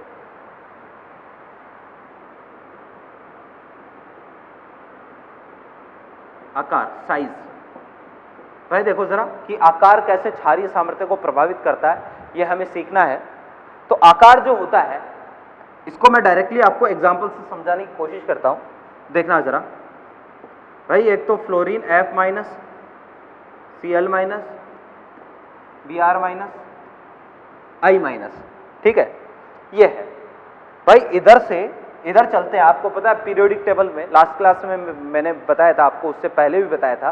आकार, साइज। भाई देखो जरा कि आकार कैसे क्षारीय सामर्थ्य को प्रभावित करता है, ये हमें सीखना है। तो आकार जो होता है इसको मैं डायरेक्टली आपको एग्जांपल से समझाने की कोशिश करता हूं। देखना जरा भाई, एक तो fluorine F minus, Cl minus, Br minus, I minus. ठीक है, ये है भाई। इधर से इधर चलते हैं। आपको पता है पीरियोडिक टेबल में, लास्ट क्लास में मैंने बताया था आपको, उससे पहले भी बताया था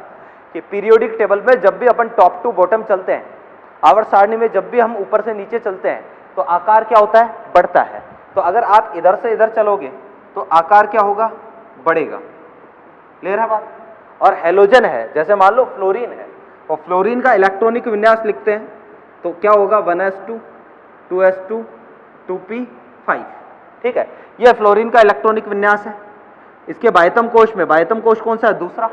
कि पीरियोडिक टेबल में जब भी अपन टॉप टू बॉटम चलते हैं, आवर्त सारणी में जब भी हम ऊपर से नीचे चलते हैं तो आकार क्या होता है, बढ़ता है। तो अगर आप इधर से इधर चलोगे तो आकार क्या होगा, बढ़ेगा। क्लियर है बात। और हेलोजन है, जैसे मान लो फ्लोरीन है, और फ्लोरीन का इलेक्ट्रॉनिक विन्यास लिखते हैं तो क्या होगा 1s2 2s2 2p5। ठीक है, यह फ्लोरीन का इलेक्ट्रॉनिक विन्यास है। इसके बाह्यतम कोश में, बाह्यतम कोश कौन सा है, दूसरा,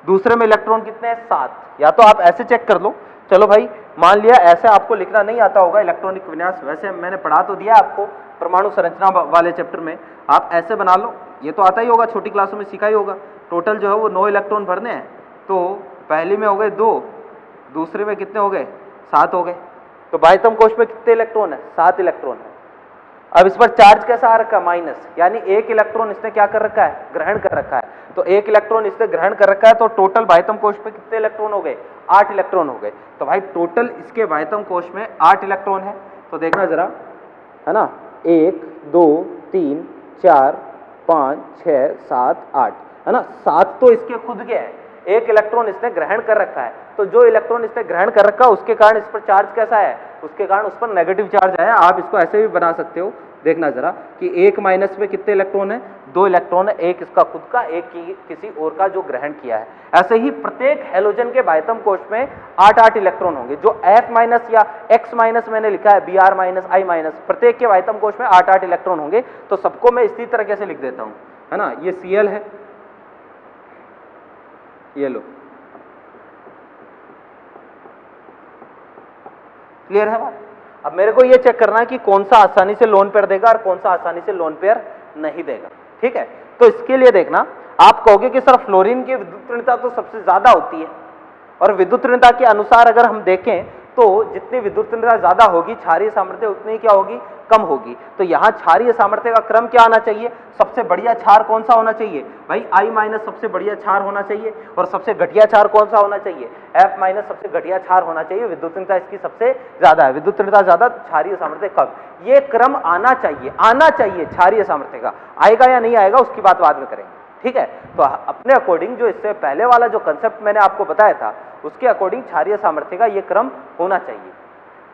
दूसरे में इलेक्ट्रॉन कितने हैं 7। या तो आप ऐसे चेक कर लो, चलो भाई मान लिया ऐसे आपको लिखना नहीं आता होगा इलेक्ट्रॉनिक विन्यास, वैसे मैंने पढ़ा तो दिया आपको परमाणु संरचना वाले चैप्टर में, आप ऐसे बना लो, ये तो आता ही होगा, छोटी क्लासों में सीखा ही होगा। टोटल जो है वो 9 इलेक्ट्रॉन भरने हैं, तो पहली में हो गए 2, दूसरे में कितने हो गए 7 हो गए। तो बाह्यतम कोश में कितने इलेक्ट्रॉन है, 7 इलेक्ट्रॉन है। अब इस पर चार्ज कैसा आ रखा है, माइनस, यानी 1 इलेक्ट्रॉन इसने क्या कर रखा है, ग्रहण कर रखा है। तो 1 इलेक्ट्रॉन इसने ग्रहण कर रखा है, तो टोटल बाह्यतम कोश में कितने इलेक्ट्रॉन हो गए, 8 इलेक्ट्रॉन हो गए। तो भाई टोटल इसके बाह्यतम कोश में 8 इलेक्ट्रॉन है। तो देखना जरा, है ना, 1 2 3 4 5 6 7 8, है ना, 7 तो इसके खुद के हैं, 1 इलेक्ट्रॉन इसने ग्रहण कर रखा है। तो जो इलेक्ट्रॉन इसने ग्रहण कर रखा है उसके कारण इस पर चार्ज कैसा है, उसके कारण उस पर नेगेटिव चार्ज आया। आप इसको ऐसे भी बना सकते हो, देखना जरा कि 1 माइनस में कितने इलेक्ट्रॉन है, 2 इलेक्ट्रॉन है, 1 इसका खुद का, 1 किसी और का जो ग्रहण किया है। ऐसे ही प्रत्येक हेलोजन के बाह्यतम कोश में 8-8 इलेक्ट्रॉन होंगे। जो F माइनस या X माइनस मैंने लिखा है, Br माइनस I माइनस, प्रत्येक के बाह्यतम कोश में 8-8 इलेक्ट्रॉन होंगे। तो सबको मैं इसी तरीके से लिख देता हूं, है ना, ये Cl है, ये लो, क्लियर है बात। अब मेरे को ये चेक करना है कि कौन सा आसानी से लोन पेयर देगा और कौन सा आसानी से लोन पेयर नहीं देगा। ठीक है, तो इसके लिए देखना, आप कहोगे कि सर फ्लोरीन की विद्युत ऋणता तो सबसे ज्यादा होती है, और विद्युत ऋणता के अनुसार अगर हम देखें तो जितनी विद्युत ऋणता ज्यादा होगी क्षारीय सामर्थ्य उतनी क्या होगी, कम होगी। तो यहाँ क्षारीय सामर्थ्य का क्रम क्या आना चाहिए, सबसे बढ़िया क्षार कौन सा होना चाहिए भाई, I माइनस सबसे बढ़िया क्षार होना चाहिए, और सबसे घटिया क्षार कौन सा होना चाहिए, F माइनस सबसे घटिया क्षार होना चाहिए। विद्युत ऋणता इसकी सबसे ज्यादा है, विद्युत ऋणता ज्यादा, क्षारीय सामर्थ्य कम। ये क्रम आना चाहिए क्षारीय सामर्थ्य का। आएगा या नहीं आएगा उसकी बात बाद में करेंगे। ठीक है, तो अपने अकॉर्डिंग जो इससे पहले वाला जो कंसेप्ट मैंने आपको बताया था उसके अकॉर्डिंग क्षारीय सामर्थ्य का ये क्रम होना चाहिए।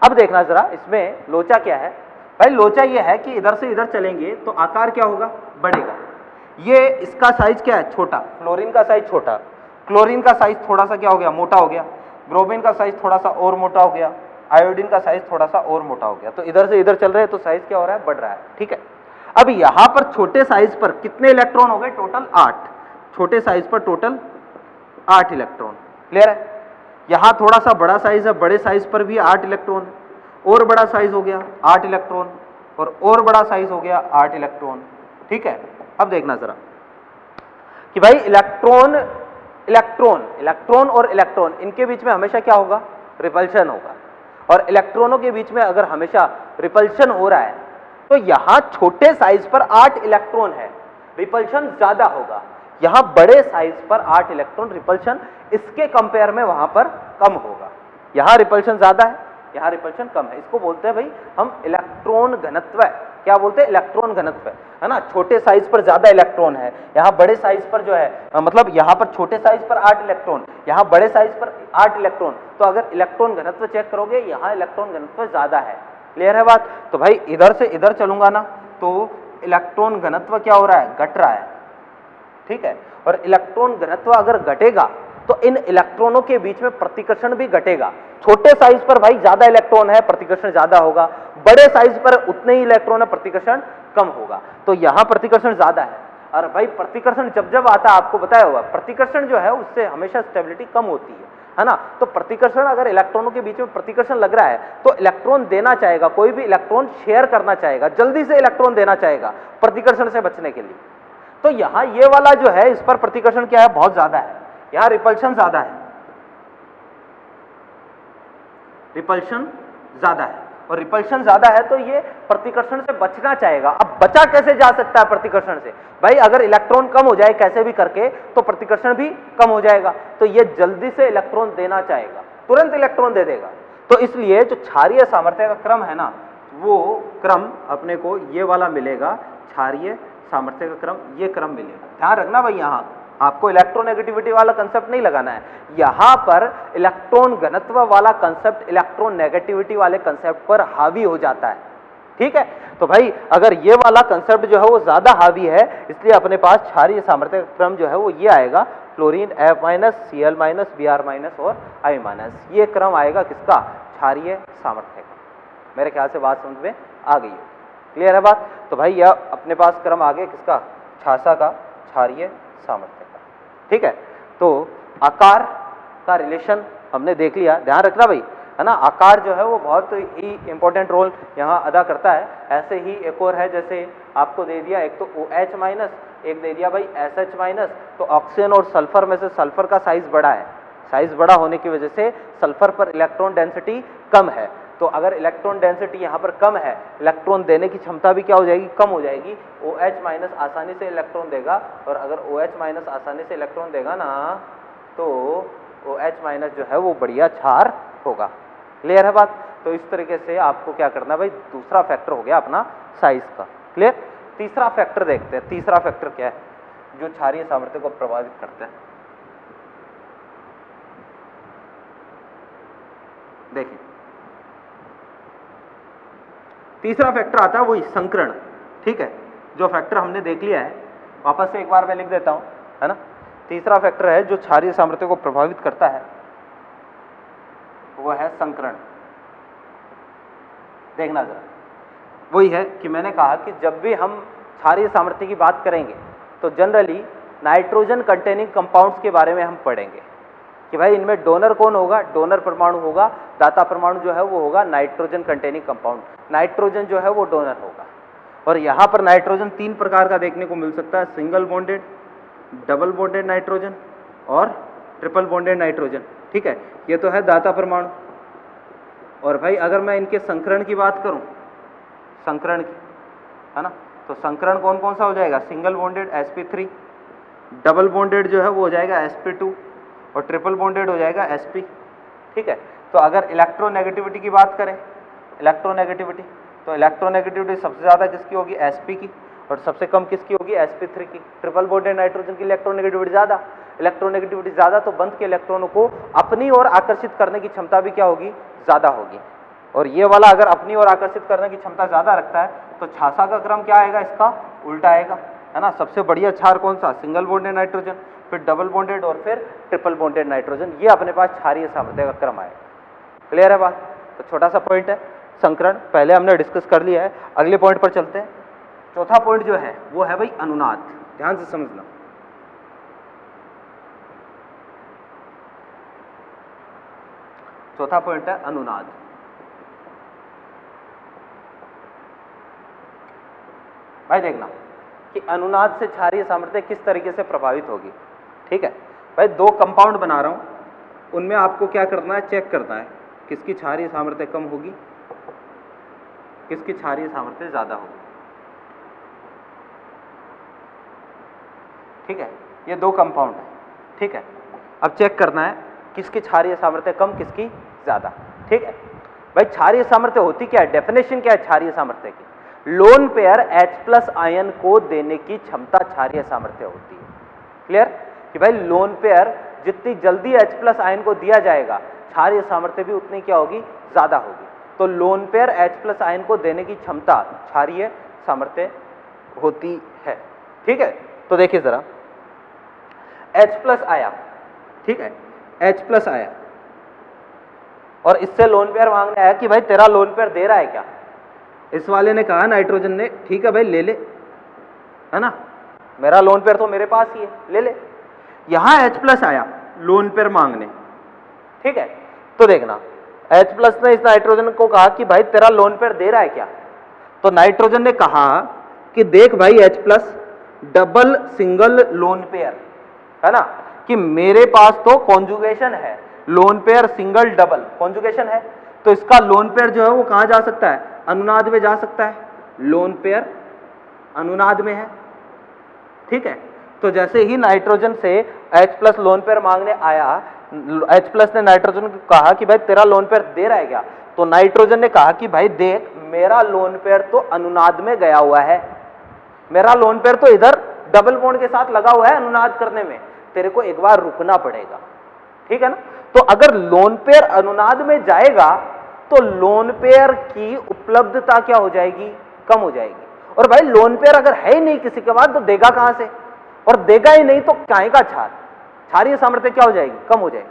अब देखना जरा इसमें लोचा क्या है भाई, लोचा ये है कि इधर से इधर चलेंगे तो आकार क्या होगा, बढ़ेगा। ये इसका साइज क्या है, छोटा, फ्लोरीन का साइज छोटा, क्लोरीन का साइज थोड़ा सा क्या हो गया, मोटा हो गया, ब्रोमीन का साइज थोड़ा सा और मोटा हो गया, आयोडीन का साइज थोड़ा सा और मोटा हो गया। तो इधर से इधर चल रहे हैं तो साइज क्या हो रहा है, बढ़ रहा है। ठीक है, अब यहां पर छोटे साइज पर कितने इलेक्ट्रॉन हो गए, टोटल 8, छोटे साइज पर टोटल 8 इलेक्ट्रॉन। क्लियर है, यहां थोड़ा सा बड़ा साइज है, बड़े साइज पर भी 8 इलेक्ट्रॉन, और बड़ा साइज हो गया 8 इलेक्ट्रॉन, और बड़ा साइज हो गया 8 इलेक्ट्रॉन। ठीक है, अब देखना जरा कि भाई इलेक्ट्रॉन और इलेक्ट्रॉन इनके बीच में हमेशा क्या होगा, रिपल्शन होगा। और इलेक्ट्रॉनों के बीच में अगर हमेशा रिपल्शन हो रहा है तो यहां छोटे साइज पर 8 इलेक्ट्रॉन है, रिपल्शन ज्यादा होगा। यहां बड़े साइज पर 8 इलेक्ट्रॉन, रिपल्शन इसके कंपेयर में वहां पर कम होगा। यहां रिपल्शन ज्यादा है, यहां रिपल्शन कम है। इसको बोलते हैं भाई हम इलेक्ट्रॉन घनत्व। क्या बोलते हैं, इलेक्ट्रॉन घनत्व, है ना। छोटे साइज पर ज्यादा इलेक्ट्रॉन है, यहां बड़े साइज पर जो है मतलब यहां पर छोटे साइज पर 8 इलेक्ट्रॉन, यहां बड़े साइज पर 8 इलेक्ट्रॉन। तो अगर इलेक्ट्रॉन घनत्व चेक करोगे यहां इलेक्ट्रॉन घनत्व ज्यादा है। क्लियर है बात। तो भाई इधर से इधर चलूंगा ना तो इलेक्ट्रॉन घनत्व क्या हो रहा है, घट रहा है। ठीक है, और इलेक्ट्रॉन घनत्व अगर घटेगा तो इन इलेक्ट्रॉनों के बीच में प्रतिकर्षण भी घटेगा। छोटे साइज पर भाई ज्यादा इलेक्ट्रॉन है, प्रतिकर्षण ज्यादा होगा, बड़े साइज पर उतने ही इलेक्ट्रॉन है, प्रतिकर्षण कम होगा। तो यहां प्रतिकर्षण ज्यादा है। और भाई प्रतिकर्षण जब जब आता है आपको बताया होगा, प्रतिकर्षण जो है उससे हमेशा स्टेबिलिटी कम होती है ना। तो प्रतिकर्षण अगर इलेक्ट्रॉनों के बीच में प्रतिकर्षण लग रहा है तो इलेक्ट्रॉन देना चाहेगा, कोई भी इलेक्ट्रॉन शेयर करना चाहेगा, जल्दी से इलेक्ट्रॉन देना चाहेगा प्रतिकर्षण से बचने के लिए। तो यहां ये वाला जो है इस पर प्रतिकर्षण क्या है, बहुत ज्यादा है, यहां रिपल्शन ज्यादा है, रिपल्शन ज्यादा है। और रिपल्शन ज्यादा है तो ये प्रतिकर्षण से बचना चाहेगा। अब बचा कैसे जा सकता है प्रतिकर्षण से, भाई अगर इलेक्ट्रॉन कम हो जाए कैसे भी करके तो प्रतिकर्षण भी कम हो जाएगा। तो ये जल्दी से इलेक्ट्रॉन देना चाहेगा, तुरंत इलेक्ट्रॉन दे देगा। तो इसलिए जो क्षारीय सामर्थ्य का क्रम है ना, वो क्रम अपने को ये वाला मिलेगा, क्षारीय सामर्थ्य का क्रम, ये क्रम मिलेगा। ध्यान रखना भाई, यहां आपको इलेक्ट्रोनेगेटिविटी वाला कंसेप्ट नहीं लगाना है, यहां पर इलेक्ट्रॉन घनत्व वाला कंसेप्ट इलेक्ट्रोन नेगेटिविटी वाले कंसेप्ट पर हावी हो जाता है। ठीक है। तो भाई अगर ये वाला कंसेप्ट जो है वो ज्यादा हावी है, इसलिए अपने पास क्षारीय सामर्थ्य का क्रम जो है वो ये आएगा, क्लोरीन F-, Cl-, Br- और I-। ये क्रम आएगा किसका? क्षारीय सामर्थ्य का। मेरे ख्याल से बात समझ में आ गई है, क्लियर है बात? तो भाई यह अपने पास क्रम आ गया किसका? छासा का, क्षारीय सामर्थ्य का। ठीक है, तो आकार का रिलेशन हमने देख लिया, ध्यान रखना भाई, है ना। आकार जो है वो बहुत ही इंपॉर्टेंट रोल यहाँ अदा करता है। ऐसे ही एक और है, जैसे आपको दे दिया एक तो OH-, एक दे दिया भाई SH-। तो ऑक्सीजन और सल्फर में से सल्फर का साइज बड़ा है, साइज बड़ा होने की वजह से सल्फर पर इलेक्ट्रॉन डेंसिटी कम है। तो अगर इलेक्ट्रॉन डेंसिटी यहाँ पर कम है, इलेक्ट्रॉन देने की क्षमता भी क्या हो जाएगी? कम हो जाएगी। OH- आसानी से इलेक्ट्रॉन देगा, और अगर OH- आसानी से इलेक्ट्रॉन देगा ना, तो OH- जो है वो बढ़िया क्षार होगा। क्लियर है बात? तो इस तरीके से आपको क्या करना है भाई, दूसरा फैक्टर हो गया अपना साइज का। क्लियर? तीसरा फैक्टर देखते हैं। तीसरा फैक्टर क्या है जो क्षारीय सामर्थ्य को प्रभावित करता है? देखिए, तीसरा फैक्टर आता है वही संकरण। ठीक है, जो फैक्टर हमने देख लिया है, वापस से एक बार मैं लिख देता हूं, है ना। तीसरा फैक्टर है जो क्षारीय सामर्थ्य को प्रभावित करता है, वो है संकरण। देखना जरा, वही है कि मैंने कहा कि जब भी हम क्षारीय सामर्थ्य की बात करेंगे तो जनरली नाइट्रोजन कंटेनिंग कंपाउंड्स के बारे में हम पढ़ेंगे कि भाई इनमें डोनर कौन होगा? डोनर परमाणु होगा, दाता परमाणु जो है वो होगा नाइट्रोजन कंटेनिंग कंपाउंड। नाइट्रोजन जो है वो डोनर होगा। और यहाँ पर नाइट्रोजन 3 प्रकार का देखने को मिल सकता है, single bonded, double bonded nitrogen और ट्रिपल बॉन्डेड नाइट्रोजन। ठीक है, ये तो है दाता परमाणु। और भाई अगर मैं इनके संकरण की बात करूं, संकरण की, है ना, तो संकरण कौन कौन सा हो जाएगा? Single bonded sp3, double bonded जो है वो हो जाएगा sp2, और ट्रिपल बॉन्डेड हो जाएगा sp। ठीक है, तो अगर इलेक्ट्रोनेगेटिविटी की बात करें, इलेक्ट्रोनेगेटिविटी, तो इलेक्ट्रोनेगेटिविटी सबसे ज़्यादा किसकी होगी? sp की, और सबसे कम किसकी होगी? sp3 की। ट्रिपल बॉन्डेड नाइट्रोजन की इलेक्ट्रोनेगेटिविटी ज़्यादा, इलेक्ट्रोनेगेटिविटी ज़्यादा तो बंध के इलेक्ट्रॉनों को अपनी ओर आकर्षित करने की क्षमता भी क्या होगी? ज़्यादा होगी। और ये वाला अगर अपनी ओर आकर्षित करने की क्षमता ज़्यादा रखता है, तो छासा का क्रम क्या आएगा? इसका उल्टा आएगा, है ना। सबसे बढ़िया क्षार कौन सा? सिंगल बॉन्डेड नाइट्रोजन, फिर डबल बॉन्डेड, और फिर ट्रिपल बॉन्डेड नाइट्रोजन। ये अपने पास क्षारीय सामर्थ्य का क्रम आएगा। क्लियर है बात? तो छोटा सा पॉइंट है संकरण, पहले हमने डिस्कस कर लिया है। अगले पॉइंट पर चलते हैं। चौथा पॉइंट जो है वो है भाई अनुनाद। ध्यान से समझना, चौथा पॉइंट है अनुनाद। भाई देखना कि अनुनाद से क्षारीय सामर्थ्य किस तरीके से प्रभावित होगी। ठीक है भाई, 2 कंपाउंड बना रहा हूं, उनमें आपको क्या करना है? चेक करना है किसकी क्षारीय सामर्थ्य कम होगी, किसकी क्षारीय सामर्थ्य ज्यादा होगी। ठीक है, ये 2 कंपाउंड है। ठीक है, अब चेक करना है किसकी क्षारीय सामर्थ्य कम, किसकी ज्यादा। ठीक है भाई, क्षारीय सामर्थ्य होती क्या है? डेफिनेशन क्या है क्षारीय सामर्थ्य की? लोन पेयर H+ आयन को देने की क्षमता क्षारीय सामर्थ्य होती है। क्लियर? कि भाई लोन पेयर जितनी जल्दी H+ आयन को दिया जाएगा, क्षारीय सामर्थ्य भी उतनी क्या होगी? ज्यादा होगी। तो लोन पेयर H+ आयन को देने की क्षमता क्षारीय सामर्थ्य होती है। ठीक है, तो देखिए जरा, H+ आया, ठीक है, H+ आया, और इससे लोन पेयर मांगने आया कि भाई तेरा लोन पेयर दे रहा है क्या? इस वाले ने कहा, नाइट्रोजन ने, ठीक है भाई ले ले, है ना, मेरा लोन पेयर तो मेरे पास ही है, ले ले। यहां H+ आया लोन पेयर मांगने। ठीक है, तो देखना H+ ने इस नाइट्रोजन को कहा कि भाई तेरा लोन पेयर दे रहा है क्या? तो नाइट्रोजन ने कहा कि देख भाई H+ double single lone pair, है ना, कि मेरे पास तो कॉन्जुगेशन है, lone pair single double conjugation है, तो इसका लोन पेयर जो है वो कहां जा सकता है? अनुनाद में जा सकता है। लोन पेयर अनुनाद में है। ठीक है, तो जैसे ही नाइट्रोजन से H+ लोन पेयर मांगने आया, H+ ने नाइट्रोजन को कहा कि भाई तेरा लोन पेयर दे रहा है क्या? तो नाइट्रोजन ने कहा कि भाई देख, मेरा लोन पेयर तो अनुनाद में गया हुआ है, मेरा लोन पेयर तो इधर डबल बॉन्ड के साथ लगा हुआ है अनुनाद करने में, तेरे को एक बार रुकना पड़ेगा। ठीक है ना, तो अगर लोन पेयर अनुनाद में जाएगा तो लोन पेयर की उपलब्धता क्या हो जाएगी, कम हो जाएगी। और भाई लोन पेयर अगर है ही नहीं किसी के पास तो देगा कहां से, और देगा ही नहीं तो काहे का छार, क्षारीय सामर्थ्य क्या हो जाएगी, कम हो जाएगी।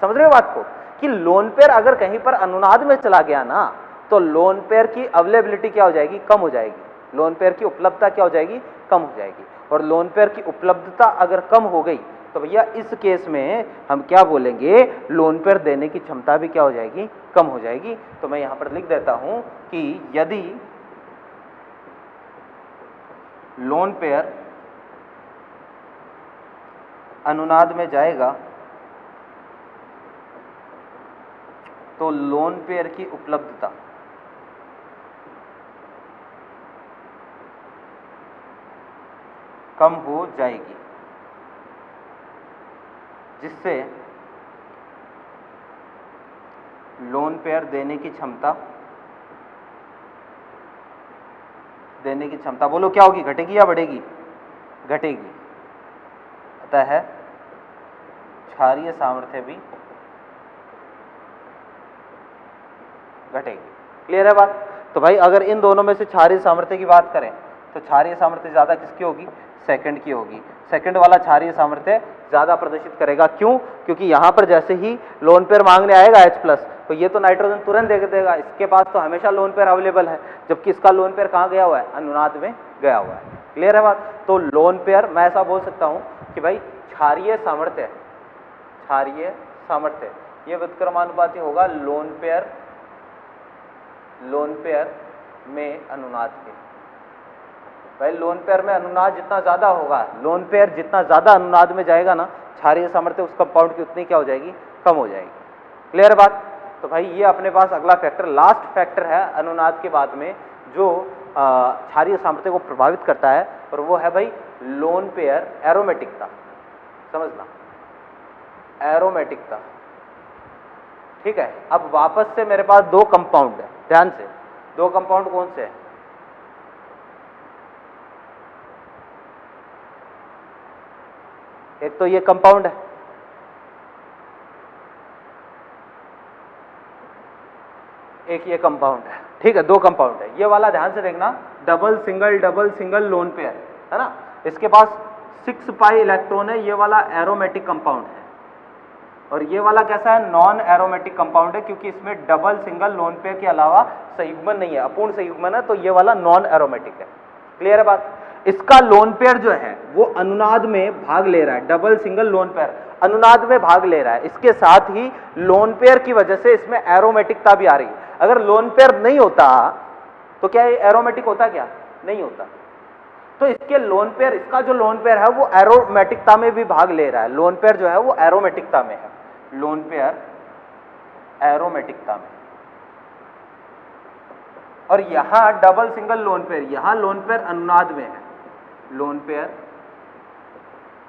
समझ रहे हो बात को, कि लोन पेयर अगर कहीं पर अनुनाद में चला गया ना तो लोन पेयर की अवेलेबिलिटी क्या हो जाएगी, कम हो जाएगी, लोन पेयर की उपलब्धता क्या हो जाएगी, कम हो जाएगी। और लोन पेयर की उपलब्धता अगर कम हो गई तो भैया इस केस में हम क्या बोलेंगे, लोन पेयर देने की क्षमता भी क्या हो जाएगी, कम हो जाएगी। तो मैं यहां पर लिख देता हूं कि यदि लोन पेयर अनुनाद में जाएगा तो लोन पेयर की उपलब्धता कम हो जाएगी, जिससे लोन पेयर देने की क्षमता बोलो क्या होगी, घटेगी या बढ़ेगी, घटेगी। अतः क्षारीय सामर्थ्य भी घटेगी। क्लियर है बात। तो भाई अगर इन दोनों में से क्षारीय सामर्थ्य की बात करें तो क्षारीय सामर्थ्य ज्यादा किसकी होगी, सेकंड की होगी। सेकंड वाला क्षारीय सामर्थ्य ज्यादा प्रदर्शित करेगा। क्यों, क्योंकि यहां पर जैसे ही लोन पेयर मांगने आएगा H+ तो ये तो नाइट्रोजन तुरंत दे देगा, इसके पास तो हमेशा लोन पेयर अवेलेबल है, जबकि इसका लोन पेयर कहां गया हुआ है, अनुनाद में गया हुआ है। क्लियर है बात। तो लोन पेयर मैं ऐसा बोल सकता हूं कि भाई क्षारीय सामर्थ्य ये व्युत्क्रमानुपाती होगा लोन पेयर में अनुनाद के। भाई लोन पेयर में अनुनाद जितना ज्यादा होगा, लोन पेयर जितना ज्यादा अनुनाद में जाएगा ना, क्षारीय सामर्थ्य उस कंपाउंड की उतनी क्या हो जाएगी, कम हो जाएगी। क्लियर है बात। तो भाई ये अपने पास अगला फैक्टर, लास्ट फैक्टर है अनुनाद के बाद में जो क्षारीय सामर्थ्य को प्रभावित करता है, और वो है भाई लोन पेयर एरोमेटिकता। समझना, एरोमेटिकता। ठीक है। अब वापस से मेरे पास दो कंपाउंड है, ध्यान से, दो कंपाउंड कौन से हैं, एक तो ये कंपाउंड है, एक ये कंपाउंड है। ठीक है, दो कंपाउंड है। ये वाला ध्यान से देखना, डबल सिंगल लोन पेयर है ना, इसके पास 6 पाई इलेक्ट्रॉन है, ये वाला एरोमेटिक कंपाउंड है। और ये वाला कैसा है, नॉन एरोमेटिक कंपाउंड है, क्योंकि इसमें डबल सिंगल लोन पेयर के अलावा संयुग्मन नहीं है, अपूर्ण संयुग्मन है, तो ये वाला नॉन एरोमेटिक है। क्लियर है बात। इसका लोन पेयर जो है वो अनुनाद में भाग ले रहा है, डबल सिंगल लोन पेयर अनुनाद में भाग ले रहा है। इसके साथ ही लोन पेयर की वजह से इसमें एरोमेटिकता भी आ रही है। अगर लोन पेयर नहीं होता तो क्या ये एरोमेटिक होता, क्या नहीं होता। तो इसके लोन पेयर, इसका जो लोन पेयर है वो एरोमेटिकता में भी भाग ले रहा है। लोन पेयर जो है वो एरोमेटिकता में है, लोन पेयर एरोमेटिकता में। और यहां डबल सिंगल लोन पेयर, यहां लोन पेयर अनुनाद में है, लोन पेयर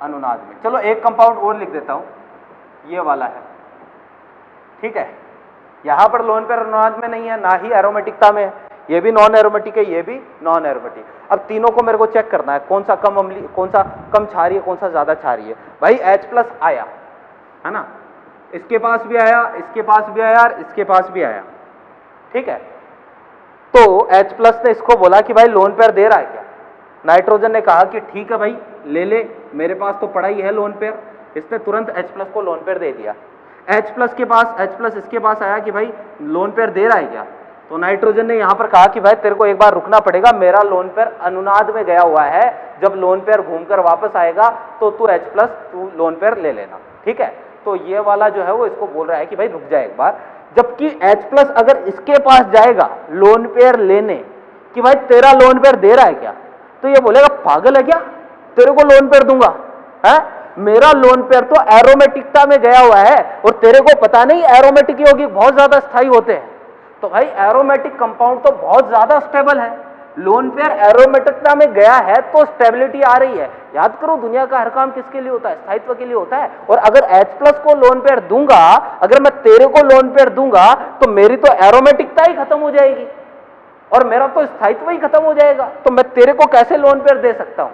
अनुनाद में। चलो एक कंपाउंड और लिख देता हूं, ये वाला है। ठीक है, यहां पर लोन पेयर अनुनाद में नहीं है, ना ही एरोमेटिकता में है, ये भी नॉन एरोमेटिक है, ये भी नॉन एरोमेटिक। अब तीनों को मेरे को चेक करना है, कौन सा कम अम्लीय, कौन सा कम क्षारीय, कौन सा ज्यादा क्षारीय। भाई H+ आया है ना, इसके पास भी आया, इसके पास भी आया, और इसके पास भी आया। ठीक है, तो H+ ने इसको बोला कि भाई लोन पेयर दे रहा है क्या। नाइट्रोजन ने कहा कि ठीक है भाई ले ले, मेरे पास तो पड़ा ही है लोन पेयर। इसने तुरंत H+ को लोन पेयर दे दिया। H+ के पास, H+ इसके पास आया कि भाई लोन पेयर दे रहा है क्या। तो नाइट्रोजन ने यहां पर कहा कि भाई तेरे को एक बार रुकना पड़ेगा, मेरा लोन पेयर अनुनाद में गया हुआ है, जब लोन पेयर घूमकर वापस आएगा तो तू H+ तू लोन पेयर ले लेना। ठीक है, तो ये वाला जो है वो इसको बोल रहा है कि भाई रुक जा एक बार। जबकि H+ अगर इसके पास जाएगा लोन पेयर लेने कि भाई तेरा लोन पेयर दे रहा है क्या, तो ये बोलेगा पागल है क्या, तेरे को लोन पेयर दूंगा है, मेरा लोन पेयर तो एरोमेटिकता में गया हुआ है, और तेरे को पता नहीं एरोमेटिक यौगिक बहुत ज्यादा स्थायी होते हैं। तो भाई एरोमेटिक कंपाउंड तो बहुत ज्यादा स्टेबल है, लोन पेयर एरोमेटिकता में गया है तो स्टेबिलिटी आ रही है। याद करो दुनिया का हर काम किसके लिए होता है, स्थायित्व के लिए होता है। और अगर H+ को लोन पेयर दूंगा, अगर मैं तेरे को लोन पेयर दूंगा तो मेरी तो एरोमेटिकता ही खत्म हो जाएगी और मेरा तो स्थायित्व ही खत्म हो जाएगा, तो मैं तेरे को कैसे लोन पेयर दे सकता हूं।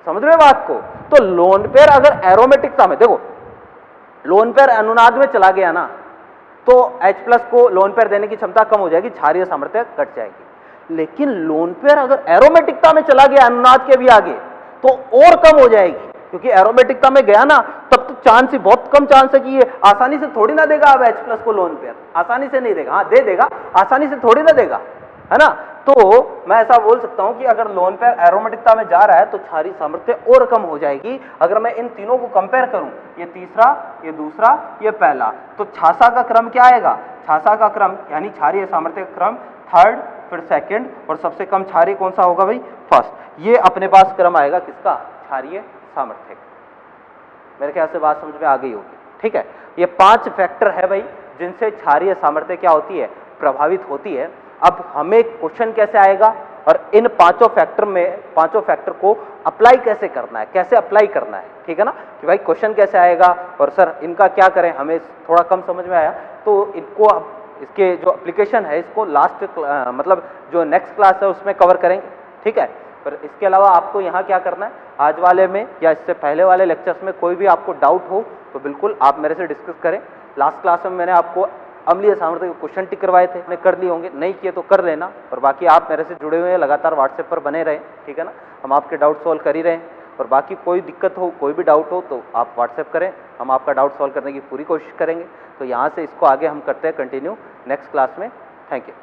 समझ रहे बात को। तो लोन पेयर अगर एरोमेटिकता में, देखो लोन पेयर अनुनाद में चला गया ना, तो H+ को लोन पेयर देने की क्षमता कम हो जाएगी, क्षारीय सामर्थ्य घट जाएगी। लेकिन लोन पेयर अगर एरोमेटिकता में चला गया अनुनाद के भी आगे तो और कम हो जाएगी, क्योंकि एरोमेटिकता में गया ना तब तो चांस ही बहुत कम चांस है कि ये आसानी से थोड़ी ना देगा। अब H+ को लोन पेयर आसानी से नहीं देगा, हाँ दे देगा, आसानी से थोड़ी ना देगा, है ना। तो मैं ऐसा बोल सकता हूं कि अगर लोन पेयर एरोमेटिकता में जा रहा है तो क्षारीय सामर्थ्य और कम हो जाएगी। अगर मैं इन तीनों को कंपेयर करूं, ये तीसरा, ये दूसरा, ये पहला, तो छासा का क्रम क्या आएगा? छासा का क्रम यानी क्षारीय सामर्थ्य का क्रम थर्ड, फिर सेकंड, और सबसे कम क्षारीय कौन सा होगा भाई? फर्स्ट। ये अपने पास क्रम आएगा किसका? क्षारीय सामर्थ्य। मेरे ख्याल से बात समझ में आ गई होगी, ठीक है। ये 5 फैक्टर है भाई जिनसे क्षारीय सामर्थ्य क्या होती है? प्रभावित होती है। अब हमें क्वेश्चन कैसे आएगा और इन पांचों फैक्टर को अप्लाई कैसे करना है, कैसे अप्लाई करना है, ठीक है ना, कि भाई क्वेश्चन कैसे आएगा और सर इनका क्या करें, हमें थोड़ा कम समझ में आया तो इनको इसके जो एप्लीकेशन है इसको लास्ट मतलब जो नेक्स्ट क्लास है उसमें कवर करेंगे, ठीक है। पर इसके अलावा आपको यहाँ क्या करना है, आज वाले में या इससे पहले वाले लेक्चर्स में कोई भी आपको डाउट हो तो बिल्कुल आप मेरे से डिस्कस करें। लास्ट क्लास में मैंने आपको अम्लीय सामर्थ्य के क्वेश्चन टिक करवाए थे, आपने कर लिए होंगे, नहीं किए तो कर लेना। और बाकी आप मेरे से जुड़े हुए हैं, लगातार व्हाट्सएप पर बने रहें, ठीक है ना, हम आपके डाउट सॉल्व कर ही रहे हैं। और बाकी कोई दिक्कत हो, कोई भी डाउट हो तो आप व्हाट्सएप करें, हम आपका डाउट सॉल्व करने की पूरी कोशिश करेंगे। तो यहाँ से इसको आगे हम करते हैं कंटिन्यू नेक्स्ट क्लास में। Thank you.